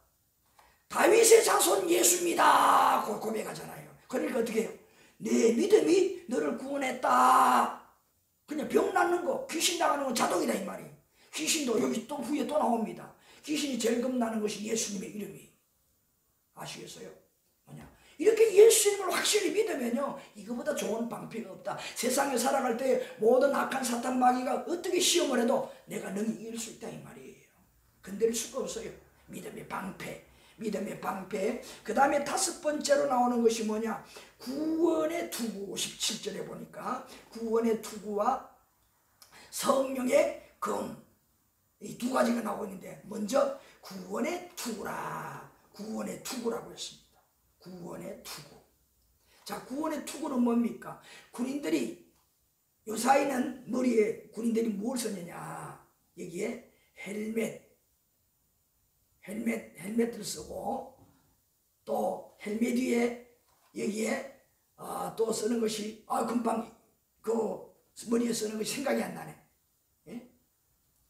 다윗의 자손 예수입니다 고백하잖아요. 그러니까 어떻게 해요? 내 믿음이 너를 구원했다. 그냥 병 낫는 거, 귀신 나가는 건 자동이다 이 말이에요. 귀신도 여기 또 후에 또 나옵니다. 귀신이 제일 겁나는 것이 예수님의 이름이. 아시겠어요? 뭐냐? 이렇게 예수님을 확실히 믿으면요, 이거보다 좋은 방패가 없다. 세상에 살아갈 때 모든 악한 사탄 마귀가 어떻게 시험을 해도 내가 능히 이길 수 있다 이 말이에요. 건드릴 수가 없어요. 믿음의 방패. 믿음의 방패. 그 다음에 다섯 번째로 나오는 것이 뭐냐? 구원의 투구. 17절에 보니까 구원의 투구와 성령의 검, 이 두 가지가 나오고 있는데, 먼저 구원의 투구라. 구원의 투구라고 했습니다. 구원의 투구. 자, 구원의 투구는 뭡니까? 군인들이 요사이는 머리에 군인들이 뭘 썼느냐? 여기에 헬멧을 쓰고, 또 헬멧 위에 여기에 또 쓰는 것이 금방 그 머리에 쓰는 거 생각이 안 나네. 예?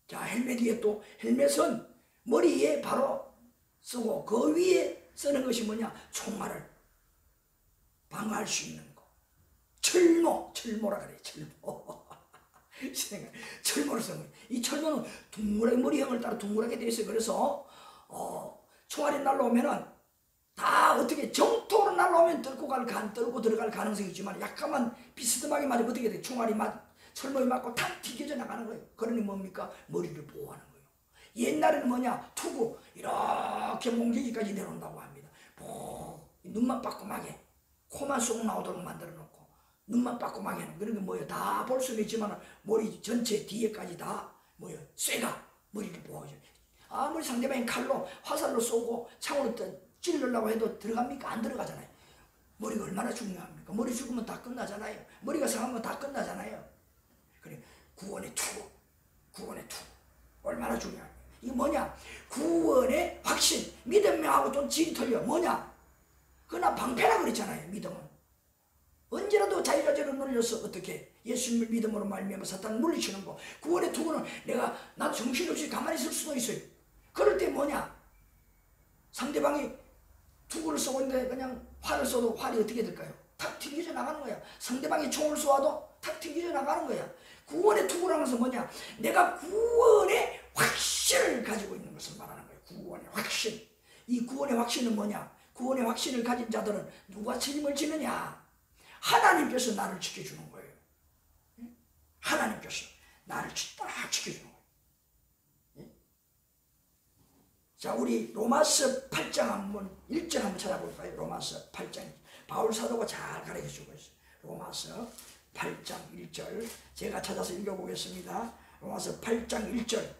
자, 헬멧 위에 또 헬멧은 머리에 바로 쓰고 그 위에 쓰는 것이 뭐냐? 총알을 방어할 수 있는 거. 철모라 그래. 철모. 철모를 쓰는 거예요. 이 철모는 둥그랗게 머리형을 따라 둥그랗게 되어 있어요. 그래서 총알이 날라오면은 다 어떻게 정통으로 날라오면 떨고 들어갈 가능성이 있지만 약간만 비스듬하게 맞으면 어떻게 돼? 총알이 철모에 맞고 탁 튀겨져 나가는 거예요. 그러니 뭡니까? 머리를 보호하는 거예요. 옛날에는 뭐냐? 투구 이렇게 몽개기까지 내려온다고 합니다. 눈만 빠꾸하게 코만 쏙 나오도록 만들어 놓고 눈만 빠꾸하게 하는 그런 게 뭐예요? 다 볼 수는 있지만 머리 전체 뒤에까지 다 뭐예요? 쇠가 머리를 보호하죠. 아무리 상대방이 칼로 화살로 쏘고 창으로 찔르려고 해도 들어갑니까? 안 들어가잖아요. 머리가 얼마나 중요합니까? 머리 죽으면 다 끝나잖아요. 머리가 상하면 다 끝나잖아요. 그래, 구원의 투구 얼마나 중요합니까? 이게 뭐냐? 구원의 확신. 믿음하고 좀 질이 틀려. 뭐냐? 그러나 방패라 그랬잖아요. 믿음은 언제라도 자유자재로 눌려서 어떻게 예수님을 믿음으로 말미암아 사탄을 물리치는 거. 구원의 투구는 나 정신없이 가만히 있을 수도 있어요. 그럴 때 뭐냐? 상대방이 투구를 쏘고 있는데 그냥 활을 쏘도 활이 어떻게 될까요? 탁 튕겨져 나가는 거야. 상대방이 총을 쏘아도 탁 튕겨져 나가는 거야. 구원의 투구라는 것은 뭐냐? 내가 구원의 확신을 가지고 있는 것을 말하는 거예요. 구원의 확신. 이 구원의 확신은 뭐냐? 구원의 확신을 가진 자들은 누가 책임을 지느냐? 하나님께서 나를 지켜주는 거예요. 하나님께서 나를 딱 지켜주는 거예요. 자, 우리 로마서 8장 1절 한번 찾아볼까요? 로마서 8장. 바울 사도가 잘 가르쳐주고 있어요. 로마서 8장 1절. 제가 찾아서 읽어보겠습니다. 로마서 8장 1절.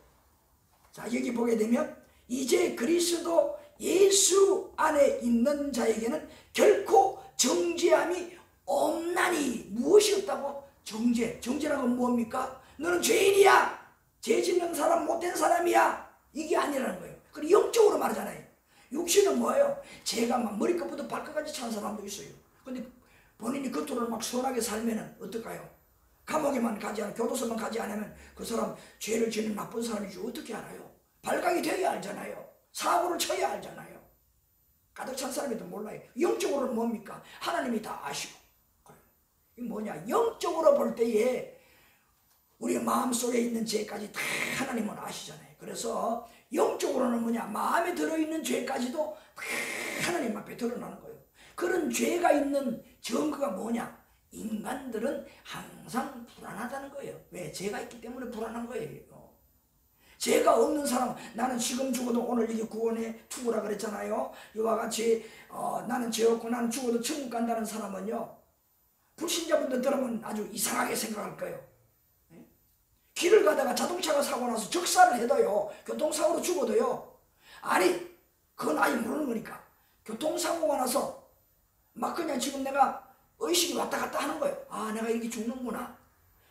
자, 여기 보게 되면 이제 그리스도 예수 안에 있는 자에게는 결코 정죄함이 없나니. 무엇이 없다고? 정죄라는 건 뭡니까? 너는 죄인이야. 죄 짓는 사람 못된 사람이야. 이게 아니라는 거예요. 그리고 영적으로 말하잖아요. 육신은 뭐예요? 죄가 막 머리끝부터 발끝까지 찬 사람도 있어요. 근데 본인이 겉으로 막 선하게 살면은 어떨까요? 감옥에만 가지 않으면, 교도소만 가지 않으면 그 사람 죄를 짓는 나쁜 사람이지 어떻게 알아요? 발각이 되어야 알잖아요. 사고를 쳐야 알잖아요. 가득 찬 사람이도 몰라요. 영적으로는 뭡니까? 하나님이 다 아시고. 이게 뭐냐? 영적으로 볼 때에 우리 마음속에 있는 죄까지 다 하나님은 아시잖아요. 그래서 영적으로는 뭐냐? 마음에 들어있는 죄까지도 다 하나님 앞에 드러나는 거예요. 그런 죄가 있는 증거가 뭐냐? 인간들은 항상 불안하다는 거예요. 왜? 죄가 있기 때문에 불안한 거예요. 죄가 없는 사람, 나는 지금 죽어도 오늘 이게 구원의 투구라 그랬잖아요. 이와 같이 나는 죄 없고 나는 죽어도 천국 간다는 사람은요, 불신자분들 들으면 아주 이상하게 생각할 거예요. 길을 가다가 자동차가 사고 나서 적사를 해도요, 교통사고로 죽어도요, 아니 그건 아예 모르는 거니까 교통사고가 나서 막 그냥 지금 내가 의식이 왔다 갔다 하는 거예요. 아, 내가 이렇게 죽는구나.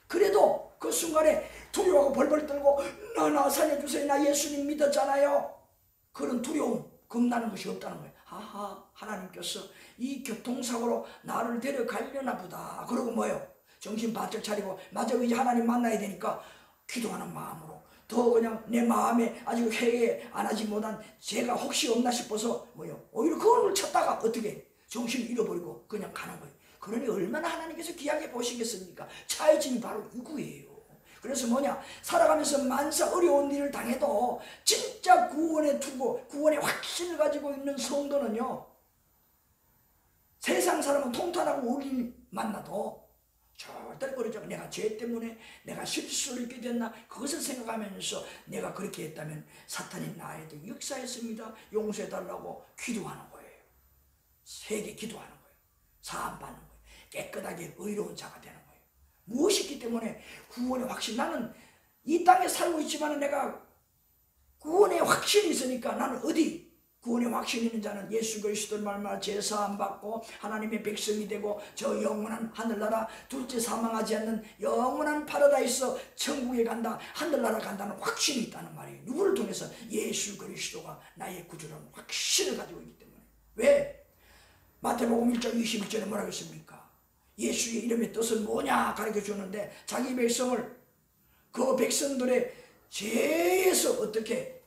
그래도 그 순간에 두려워하고 벌벌 떨고 나 살려주세요. 나 예수님 믿었잖아요. 그런 두려움, 겁나는 것이 없다는 거예요. 아하, 하나님께서 이 교통사고로 나를 데려가려나 보다. 그러고 뭐예요? 정신 바짝 차리고 맞아, 이제 하나님 만나야 되니까 기도하는 마음으로 더 그냥 내 마음에 아직 회개 안 하지 못한 죄가 혹시 없나 싶어서 뭐예요? 오히려 그걸 찾다가 어떻게 정신을 잃어버리고 그냥 가는 거예요. 그러니 얼마나 하나님께서 귀하게 보시겠습니까? 차이점이 바로 이거예요. 그래서 뭐냐? 살아가면서 만사 어려운 일을 당해도 진짜 구원의 투구, 구원의 확신을 가지고 있는 성도는요, 세상 사람은 통탄하고 우리 만나도 절대 그러죠. 내가 죄 때문에 내가 실수를 있게 됐나? 그것을 생각하면서 내가 그렇게 했다면 사탄이 나에게 역사했습니다. 용서해달라고 기도하는 거예요. 세게 기도하는 거예요. 사함받는 거예요. 깨끗하게 의로운 자가 되는 거예요. 무엇이 있기 때문에 구원의 확신. 나는 이 땅에 살고 있지만 내가 구원의 확신이 있으니까 나는 어디? 구원의 확신이 있는 자는 예수 그리스도를 말미암아 제사함 받고 하나님의 백성이 되고 저 영원한 하늘나라, 둘째 사망하지 않는 영원한 파라다이스 천국에 간다, 하늘나라 간다는 확신이 있다는 말이에요. 누구를 통해서? 예수 그리스도가 나의 구주라는 확신을 가지고 있기 때문에. 왜? 마태복음 1장 21절에 뭐라고 했습니까? 예수의 이름의 뜻은 뭐냐 가르쳐 주는데 자기 백성을 그 백성들의 죄에서 어떻게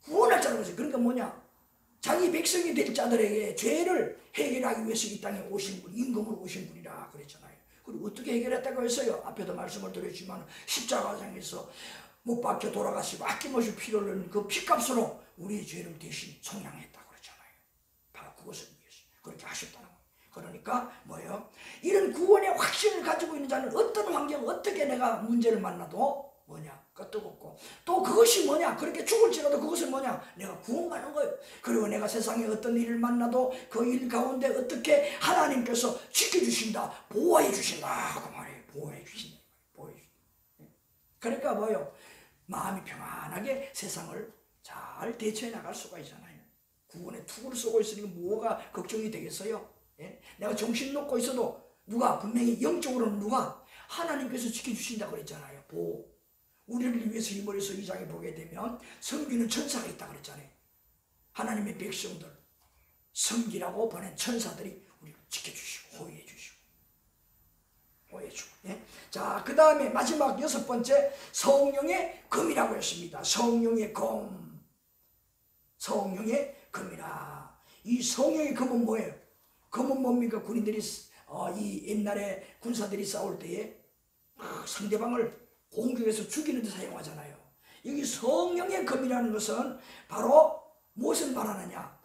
구원할 자라는 거죠. 그러니까 뭐냐, 자기 백성이 될 자들에게 죄를 해결하기 위해서 이 땅에 오신 분, 임금으로 오신 분이라 그랬잖아요. 그리고 어떻게 해결했다고 했어요? 앞에도 말씀을 드렸지만 십자가상에서 못 박혀 돌아가시고 아낌없이 피를 흘린 그 피값으로 우리의 죄를 대신 속량했다고 그랬잖아요. 바로 그것을 위해서 그렇게 하셨다는 거예요. 그러니까 뭐예요? 이런 구원의 확신을 가지고 있는 자는 어떤 환경, 어떻게 내가 문제를 만나도 뭐냐, 끄떡없고, 또 그것이 뭐냐, 그렇게 죽을지라도 그것은 뭐냐, 내가 구원받는 거예요. 그리고 내가 세상에 어떤 일을 만나도 그 일 가운데 어떻게 하나님께서 지켜주신다, 보호해 주신다 그 말이에요. 보호해 주신다. 보호해 주신다. 그러니까 뭐예요? 마음이 평안하게 세상을 잘 대처해 나갈 수가 있잖아요. 구원의 투구를 쏘고 있으니까 뭐가 걱정이 되겠어요? 예? 내가 정신 놓고 있어도 누가 분명히 영적으로는 누가 하나님께서 지켜주신다고 그랬잖아요. 보호. 우리를 위해서 히브리서 2장에 보게 되면 섬기는 천사가 있다고 그랬잖아요. 하나님의 백성들 섬기라고 보낸 천사들이 우리를 지켜주시고 호위해 주시고 호위해 주고. 예? 자, 그 다음에 마지막 6번째, 성령의 검이라고 했습니다. 성령의 검, 성령의 검이라. 이 성령의 검은 뭐예요? 검은 뭡니까? 군인들이 이 옛날에 군사들이 싸울 때에 상대방을 공격해서 죽이는 데 사용하잖아요. 여기 성령의 검이라는 것은 바로 무엇을 말하느냐,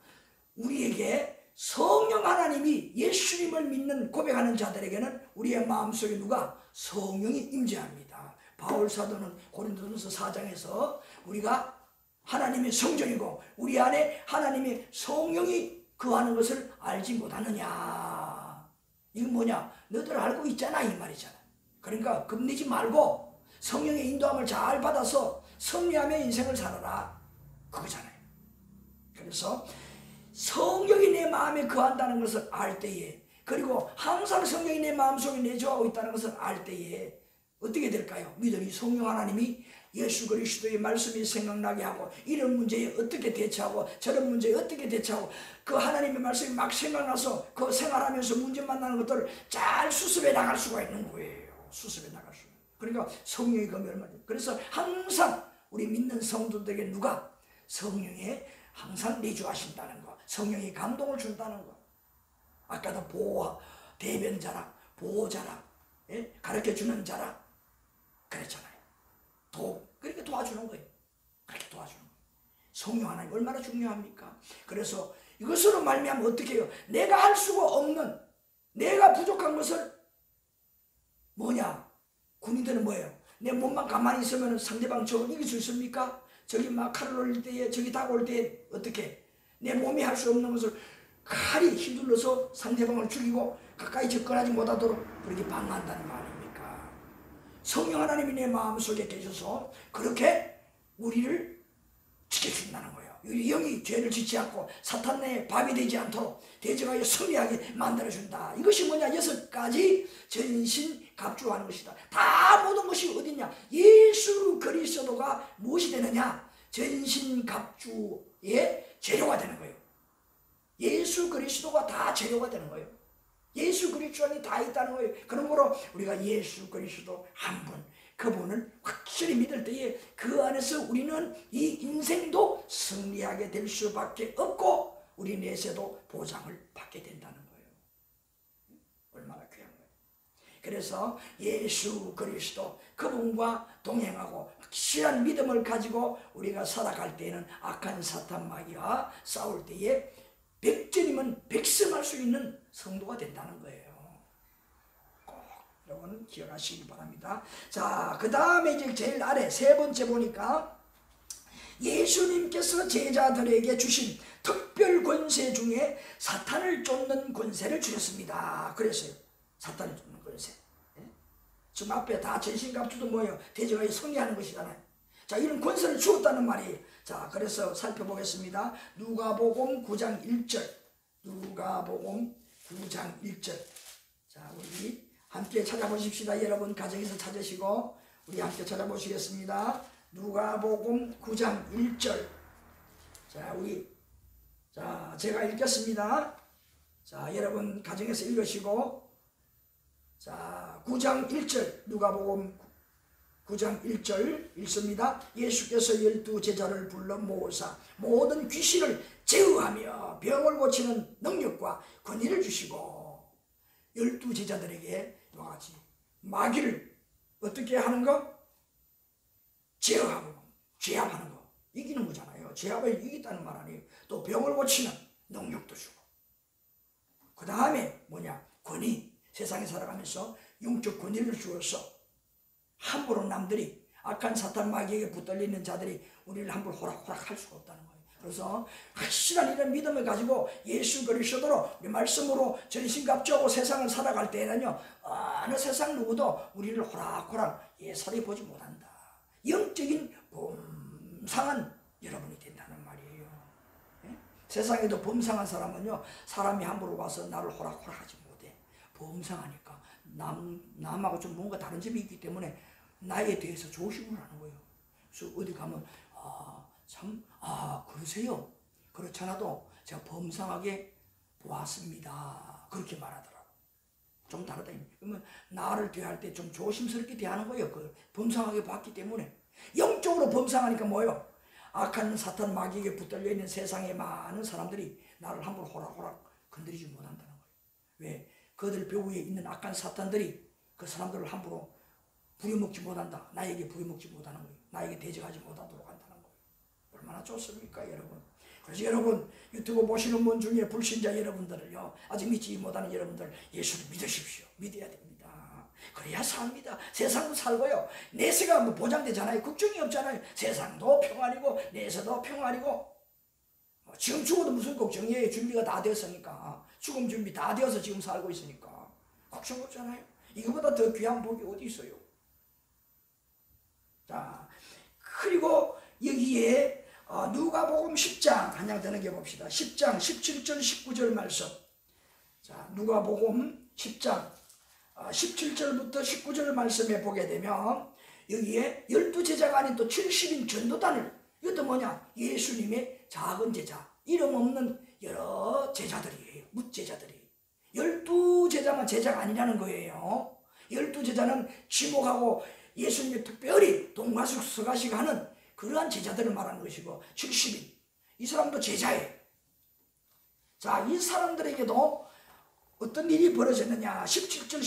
우리에게 성령 하나님이, 예수님을 믿는 고백하는 자들에게는 우리의 마음속에 누가? 성령이 임재합니다. 바울 사도는 고린도전서 4장에서 우리가 하나님의 성전이고 우리 안에 하나님의 성령이 거하는 것을 알지 못하느냐. 이건 뭐냐, 너들 알고 있잖아 이 말이잖아. 그러니까 겁내지 말고 성령의 인도함을 잘 받아서 승리하며 인생을 살아라 그거잖아요. 그래서 성령이 내 마음에 거한다는 것을 알 때에, 그리고 항상 성령이 내 마음속에 내주하고 있다는 것을 알 때에 어떻게 될까요? 믿음이 성령 하나님이 예수 그리스도의 말씀이 생각나게 하고, 이런 문제에 어떻게 대처하고 저런 문제에 어떻게 대처하고, 그 하나님의 말씀이 막 생각나서 그 생활하면서 문제 만나는 것들을 잘 수습해 나갈 수가 있는 거예요. 수습해 나갈 수. 그러니까 성령의 검이 얼마나. 그래서 항상 우리 믿는 성도들에게 누가? 성령에 항상 내주하신다는 거, 성령이 감동을 준다는 거. 아까도 보호, 대변자라, 보호자라, 예? 가르쳐주는 자라 그랬잖아요. 그렇게 도와주는 거예요. 그렇게 도와주는 거예요. 성령 하나님 얼마나 중요합니까? 그래서 이것으로 말미암아 어떻게 해요? 내가 할 수가 없는, 내가 부족한 것을 뭐냐? 군인들은 뭐예요? 내 몸만 가만히 있으면 상대방 적을 이길 수 있습니까? 저기 막 칼을 올릴 때에, 저기 다가올 때에 어떻게? 내 몸이 할 수 없는 것을 칼이 휘둘러서 상대방을 죽이고 가까이 접근하지 못하도록 그렇게 방어한다는 거 아닙니까? 성령 하나님이 내 마음속에 계셔서 그렇게 우리를 지켜준다는 거예요. 영이 죄를 짓지 않고 사탄 내 밥이 되지 않도록 대적하여 승리하게 만들어준다. 이것이 뭐냐? 6가지 전신 갑주하는 것이다. 다 모든 것이 어디냐? 예수 그리스도가 무엇이 되느냐? 전신 갑주의 재료가 되는 거예요. 예수 그리스도가 다 재료가 되는 거예요. 예수 그리스도 안에 다 있다는 거예요. 그러므로 우리가 예수 그리스도 한 분, 그분을 확실히 믿을 때에 그 안에서 우리는 이 인생도 승리하게 될 수밖에 없고 우리 내세도 보장을 받게 된다는 거예요. 얼마나 귀한 거예요. 그래서 예수 그리스도 그분과 동행하고 확실한 믿음을 가지고 우리가 살아갈 때에는 악한 사탄 마귀와 싸울 때에 백전이면 백승할 수 있는 성도가 된다는 거예요. 여러분 기억하시기 바랍니다. 자, 그 다음에 이제 제일 아래 세 번째 보니까 예수님께서 제자들에게 주신 특별 권세 중에 사탄을 쫓는 권세를 주셨습니다. 그랬어요. 사탄을 쫓는 권세. 지금 앞에 다 전신갑주도 뭐예요? 대적하여 승리하는 것이잖아요. 자, 이런 권세를 주었다는 말이에요. 자, 그래서 살펴보겠습니다. 누가복음 9장 1절. 누가복음 9장 1절. 자, 우리 함께 찾아보십시다. 여러분 가정에서 찾으시고 우리 함께 찾아보시겠습니다. 누가복음 9장 1절. 자, 제가 읽겠습니다. 자, 여러분 가정에서 읽으시고 자, 9장 1절 누가복음 9장 1절 읽습니다. 예수께서 12 제자를 불러 모으사 모든 귀신을 제어하며 병을 고치는 능력과 권위를 주시고 12 제자들에게 이와 같이 마귀를 어떻게 하는 거? 제어하고 제압하는 거. 이기는 거잖아요. 제압을 이기다는 말 아니에요. 또 병을 고치는 능력도 주고 그 다음에 뭐냐? 권위. 세상에 살아가면서 영적 권위를 주어서 함부로 남들이 악한 사탄 마귀에게 붙들려 있는 자들이 우리를 함부로 호락호락할 수가 없다는 거예요. 그래서 확실한 이런 믿음을 가지고 예수 그리스도로 우리 말씀으로 전신갑주하고 세상을 살아갈 때에는요, 어느 세상 누구도 우리를 호락호락 예사리 보지 못한다. 영적인 범상한 여러분이 된다는 말이에요. 예? 세상에도 범상한 사람은요, 사람이 함부로 와서 나를 호락호락하지 못해. 범상하니까 남하고 좀 뭔가 다른 점이 있기 때문에 나에 대해서 조심을 하는 거예요. 그래서 어디 가면 그러세요. 그렇잖아도 제가 범상하게 보았습니다. 그렇게 말하더라고. 좀 다르다. 그러면 나를 대할 때 좀 조심스럽게 대하는 거예요. 그 범상하게 봤기 때문에. 영적으로 범상하니까 뭐예요? 악한 사탄 마귀에게 붙들려 있는 세상의 많은 사람들이 나를 함부로 호락호락 건드리지 못한다는 거예요. 왜? 그들 뼈 위에 있는 악한 사탄들이 그 사람들을 함부로 부려먹지 못한다. 나에게 부려먹지 못하는 거예요. 나에게 대적하지 못하도록 한다는 거예요. 얼마나 좋습니까, 여러분? 그래서 여러분, 유튜브 보시는 분 중에 불신자 여러분들을요, 아직 믿지 못하는 여러분들, 예수를 믿으십시오. 믿어야 됩니다. 그래야 삽니다. 세상도 살고요. 내세가 뭐 보장되잖아요. 걱정이 없잖아요. 세상도 평안이고 내세도 평안이고. 지금 죽어도 무슨 걱정이에요. 준비가 다 됐으니까. 죽음 준비 다 되어서 지금 살고 있으니까. 걱정 없잖아요. 이거보다 더 귀한 복이 어디 있어요. 자, 그리고 여기에 누가복음 10장 한 장 더 넘겨봅시다. 10장 17절 19절 말씀. 자, 누가복음 10장 17절부터 19절 말씀에 보게 되면 여기에 12제자가 아닌 또 70인 전도단을, 이것도 뭐냐? 예수님의 작은 제자, 이름 없는 여러 제자들이에요. 묻제자들이. 12제자만 제자가 아니라는 거예요. 12제자는 지목하고 예수님이 특별히 동가식 서가식 하는 그러한 제자들을 말하는 것이고, 70인 이 사람도 제자예요. 자, 이 사람들에게도 어떤 일이 벌어졌느냐? 17절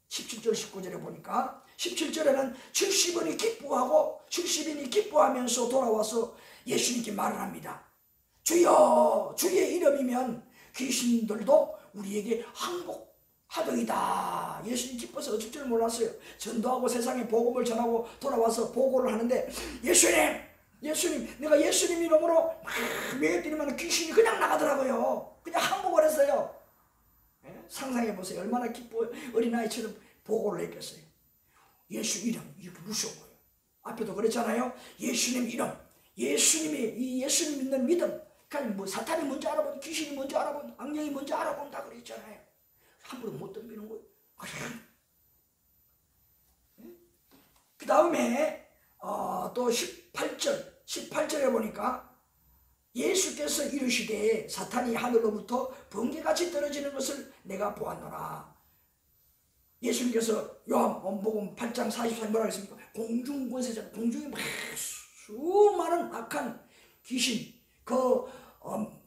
19절에 보니까 17절에는 70인이 기뻐하고 70인이 기뻐하면서 돌아와서 예수님께 말을 합니다. 주여, 주의 이름이면 귀신들도 우리에게 항복하더이다. 예수님 기뻐서 어쩔 줄 몰랐어요. 전도하고 세상에 복음을 전하고 돌아와서 보고를 하는데, 예수님, 내가 예수님 이름으로 막 매드리면 귀신이 그냥 나가더라고요. 그냥 항복을 했어요. 상상해 보세요. 얼마나 기뻐 어린아이처럼 보고를 했겠어요. 예수 이름 이렇게 무서워요. 앞에도 그랬잖아요. 예수님 이름, 이 예수님 믿는 믿음. 그러니까 뭐 사탄이 먼저 알아보고 귀신이 먼저 알아보고 악령이 먼저 알아본다 그랬잖아요. 함부로 못 덤비는 거예요. 그 다음에 또 18절에 보니까 예수께서 이르시되 사탄이 하늘로부터 번개같이 떨어지는 것을 내가 보았노라. 예수님께서 요한복음 8장 44절 뭐라 그랬습니까? 공중권세자, 공중에 막 수많은 악한 귀신,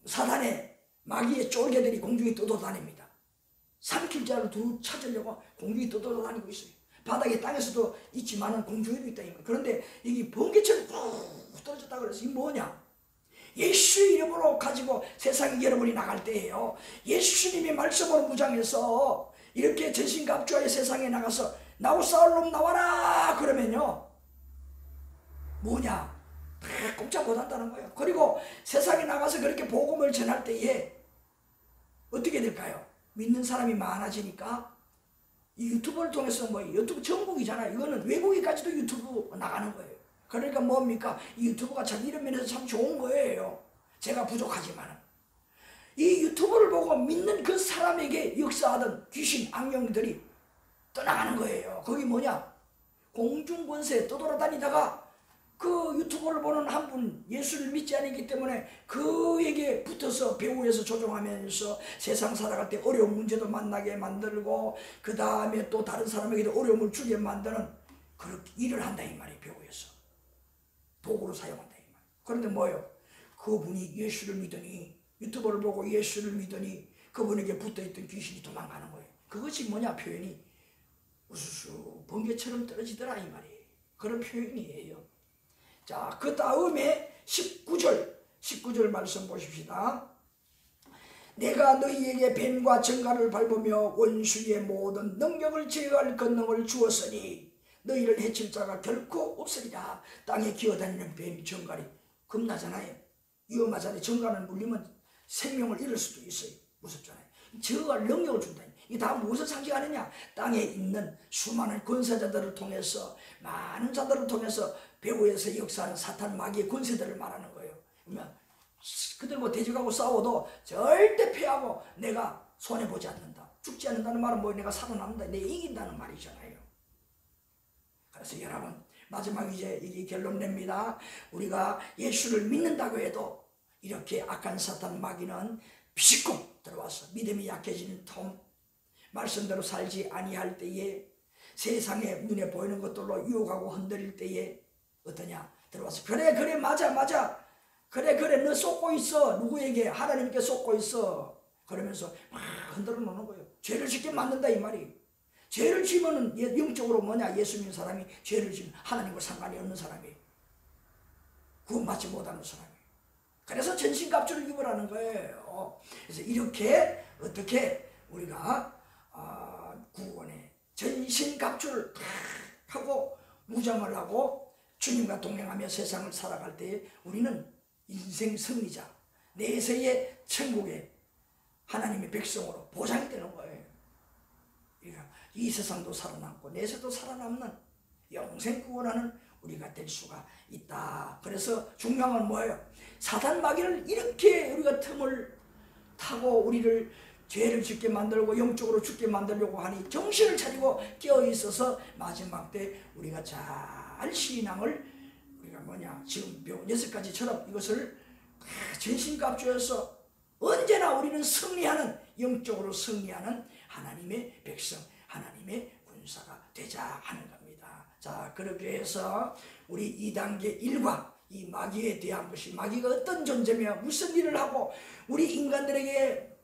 사단의 마귀의 쫄개들이 공중에 떠돌아다닙니다. 삼킬 자를 두루 찾으려고 공중에 떠돌아다니고 있어요. 바닥에 땅에서도 있지만 공중에도 있다. 그런데 여기 번개처럼 쭉 떨어졌다 그래서 이게 뭐냐? 예수 이름으로 가지고 세상에 여러분이 나갈 때예요. 예수님이 말씀으로 무장해서 이렇게 전신갑주하여 세상에 나가서 나우 싸울 놈 나와라 그러면요, 뭐냐? 꼼짝 못한다는 거예요. 그리고 세상에 나가서 그렇게 복음을 전할 때에 어떻게 될까요? 믿는 사람이 많아지니까 이 유튜브를 통해서 유튜브 전국이잖아요. 이거는 외국에까지도 유튜브 나가는 거예요. 그러니까 뭡니까? 이 유튜브가 참 이런 면에서 참 좋은 거예요. 제가 부족하지만 이 유튜브를 보고 믿는 그 사람에게 역사하던 귀신 악령들이 떠나가는 거예요. 거기 뭐냐? 공중권세에 떠돌아다니다가 그 유튜브를 보는 한 분 예수를 믿지 않기 때문에 그에게 붙어서 배후에서 조종하면서 세상 살아갈 때 어려운 문제도 만나게 만들고 그 다음에 또 다른 사람에게도 어려움을 주게 만드는 그렇게 일을 한다 이 말이에요. 배후에서 도구로 사용한다 이 말이에요. 그런데 뭐예요? 그분이 예수를 믿으니 유튜브를 보고 예수를 믿으니 그분에게 붙어있던 귀신이 도망가는 거예요. 그것이 뭐냐 표현이 우수수 번개처럼 떨어지더라 이 말이에요. 그런 표현이에요. 자, 그 다음에 19절 말씀 보십시다. 내가 너희에게 뱀과 정갈을 밟으며 원수의 모든 능력을 제어할 권능을 주었으니 너희를 해칠 자가 결코 없으리라. 땅에 기어다니는 뱀, 정갈이 겁나잖아요. 위험하잖아요. 정갈을 물리면 생명을 잃을 수도 있어요. 무섭잖아요. 제어할 능력을 준다. 이게 다 무엇을 상징하느냐? 땅에 있는 수많은 권세자들을 통해서 많은 자들을 통해서 배후에서 역사하는 사탄 마귀의 권세들을 말하는 거예요. 그러면 그들과 대적하고 싸워도 절대 패하고 내가 손해보지 않는다. 죽지 않는다는 말은 뭐예요? 내가 살아남는다. 내가 이긴다는 말이잖아요. 그래서 여러분 마지막 이제 이게 결론 냅니다. 우리가 예수를 믿는다고 해도 이렇게 악한 사탄 마귀는 비집고 들어와서 믿음이 약해지는 통, 말씀대로 살지 아니할 때에 세상에 눈에 보이는 것들로 유혹하고 흔들릴 때에 어떠냐 들어와서 그래 맞아 그래 너 쏟고 있어. 누구에게? 하나님께 쏟고 있어. 그러면서 막 흔들어 놓는 거예요. 죄를 짓게 만든다 이 말이. 죄를 지면은 영적으로 뭐냐? 예수 믿는 사람이 죄를 지면 하나님과 상관이 없는 사람이에요. 구원받지 못하는 사람이에요. 그래서 전신갑주를 입으라는 거예요. 그래서 이렇게 어떻게 우리가 구원의 전신갑주를 다 하고 무장을 하고 주님과 동행하며 세상을 살아갈 때 우리는 인생 승리자, 내세의 천국의 하나님의 백성으로 보장이 되는 거예요. 그러니까 이 세상도 살아남고 내세도 살아남는 영생 구원하는 우리가 될 수가 있다. 그래서 중요한 건 뭐예요? 사단 마귀를 이렇게 우리가 틈을 타고 우리를 죄를 짓게 만들고 영적으로 죽게 만들려고 하니 정신을 차리고 깨어있어서 마지막 때 우리가 잘 신앙을 우리가 뭐냐 지금 6가지처럼 이것을 전신갑주해서 언제나 우리는 승리하는 영적으로 승리하는 하나님의 백성 하나님의 군사가 되자 하는 겁니다. 자 그렇게 해서 우리 2단계 1과 이 마귀에 대한 것이 마귀가 어떤 존재며 무슨 일을 하고 우리 인간들에게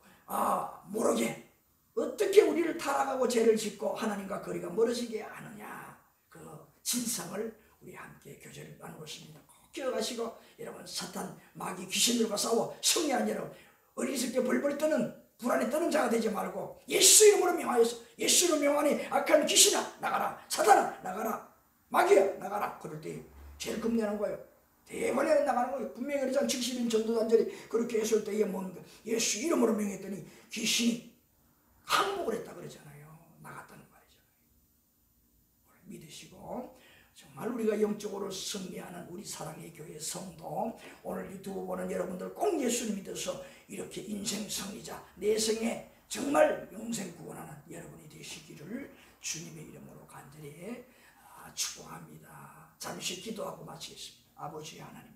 모르게 어떻게 우리를 타락하고 죄를 짓고 하나님과 거리가 멀어지게 하느냐 그 진상을 우리 함께 교제를 나누었습니다. 꼭 기억하시고 여러분 사탄 마귀 귀신들과 싸워 승리한 여러분 어리석게 벌벌 떠는 불안에 떠는 자가 되지 말고 예수 이름으로 명하여서 예수로 명하니 악한 귀신아 나가라 사탄아 나가라 마귀야 나가라 그럴 때 제일 겁내는 거예요. 대번에 나가는 거예요. 분명히 그러잖아. 70인 전도단절이 그렇게 했을 때에 뭡니까? 예수 이름으로 명했더니 귀신이 항복을 했다 그러잖아요. 나갔다는 말이잖아요. 믿으시고 정말 우리가 영적으로 승리하는 우리 사랑의 교회 성도 오늘 유튜브 보는 여러분들 꼭 예수를 믿어서 이렇게 인생 승리자 내생에 정말 영생 구원하는 여러분이 되시기를 주님의 이름으로 간절히 축복합니다. 잠시 기도하고 마치겠습니다. 아버지 하나님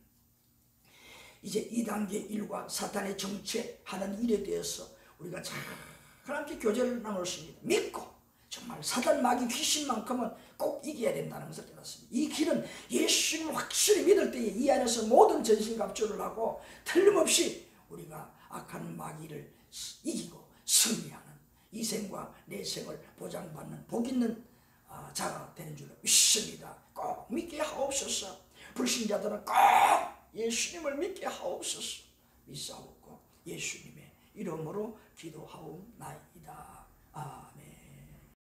이제 2단계 1과 사탄의 정체하는 일에 대해서 우리가 잘 함께 교제를 나눴습니다. 믿고 정말 사단 마귀 귀신만큼은 꼭 이겨야 된다는 것을 깨닫습니다. 이 길은 예수님을 확실히 믿을 때에 이 안에서 모든 전신갑주를 하고 틀림없이 우리가 악한 마귀를 이기고 승리하는 이 생과 내생을 보장받는 복 있는 자가 되는 줄 믿습니다. 꼭 믿게 하옵소서. 불신자들은 꼭 예수님을 믿게 하옵소서. 믿사옵고 예수님의 이름으로 기도하옵나이다. 아멘.